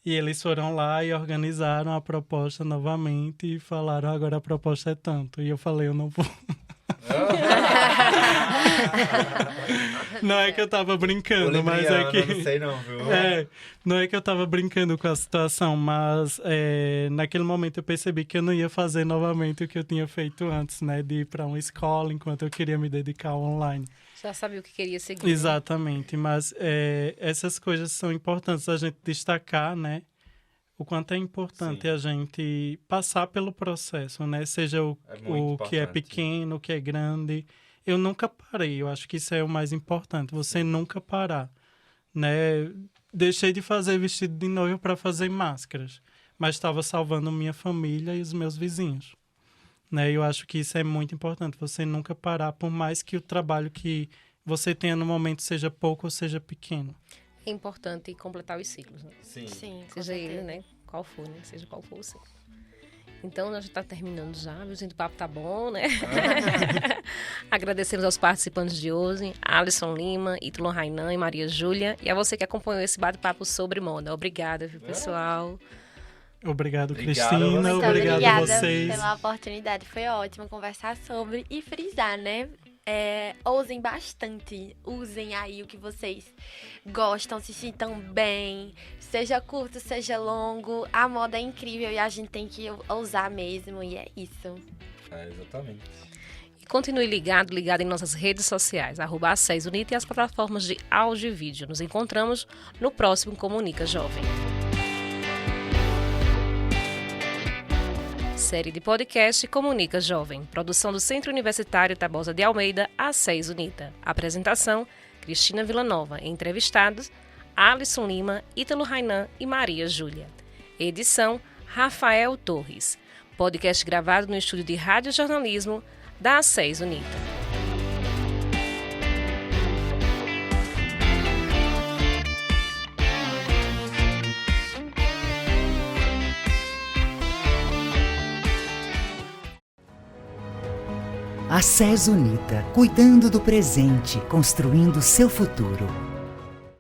E eles foram lá e organizaram a proposta novamente e falaram, agora a proposta é tanto. E eu falei, eu não vou. Não é que eu tava brincando, mas é que... Não sei não, viu? Não é que eu tava brincando com a situação, mas naquele momento eu percebi que eu não ia fazer novamente o que eu tinha feito antes, né? De ir para uma escola enquanto eu queria me dedicar ao online. Já sabia o que queria seguir. Exatamente, mas essas coisas são importantes a gente destacar, né? O quanto é importante a gente passar pelo processo, né? Seja o que é pequeno, o que é grande. Eu nunca parei, eu acho que isso é o mais importante, você nunca parar, né? Deixei de fazer vestido de noiva para fazer máscaras, mas estava salvando minha família e os meus vizinhos, né? Eu acho que isso é muito importante, você nunca parar, por mais que o trabalho que você tenha no momento seja pouco ou seja pequeno. É importante completar os ciclos, né? Sim, Seja ele, né? Qual for, né? Seja qual for o ciclo. Então, nós já está terminando já, viu, gente? O papo tá bom, né? Agradecemos aos participantes de hoje, Alisson Lima, Ítalo Rainan e Maria Júlia, e a você que acompanhou esse bate-papo sobre moda. Obrigada, viu, pessoal? Obrigado, Obrigado Cristina. Muito Obrigado a obrigada vocês. pela oportunidade. Foi ótimo conversar sobre e frisar, né? Ousem bastante, usem aí o que vocês gostam, se sintam bem, seja curto, seja longo, a moda é incrível e a gente tem que ousar mesmo, e é isso. Exatamente. E continue ligado em nossas redes sociais, @A6Unita e as plataformas de áudio e vídeo. Nos encontramos no próximo Comunica Jovem. Série de podcast Comunica Jovem. Produção do Centro Universitário Tabosa de Almeida, A6Unita. Apresentação, Cristina Villanova. Entrevistados, Alisson Lima, Ítalo Rainan e Maria Júlia. Edição, Rafael Torres. Podcast gravado no estúdio de rádio jornalismo da A6Unita. A A6Unita, cuidando do presente, construindo seu futuro.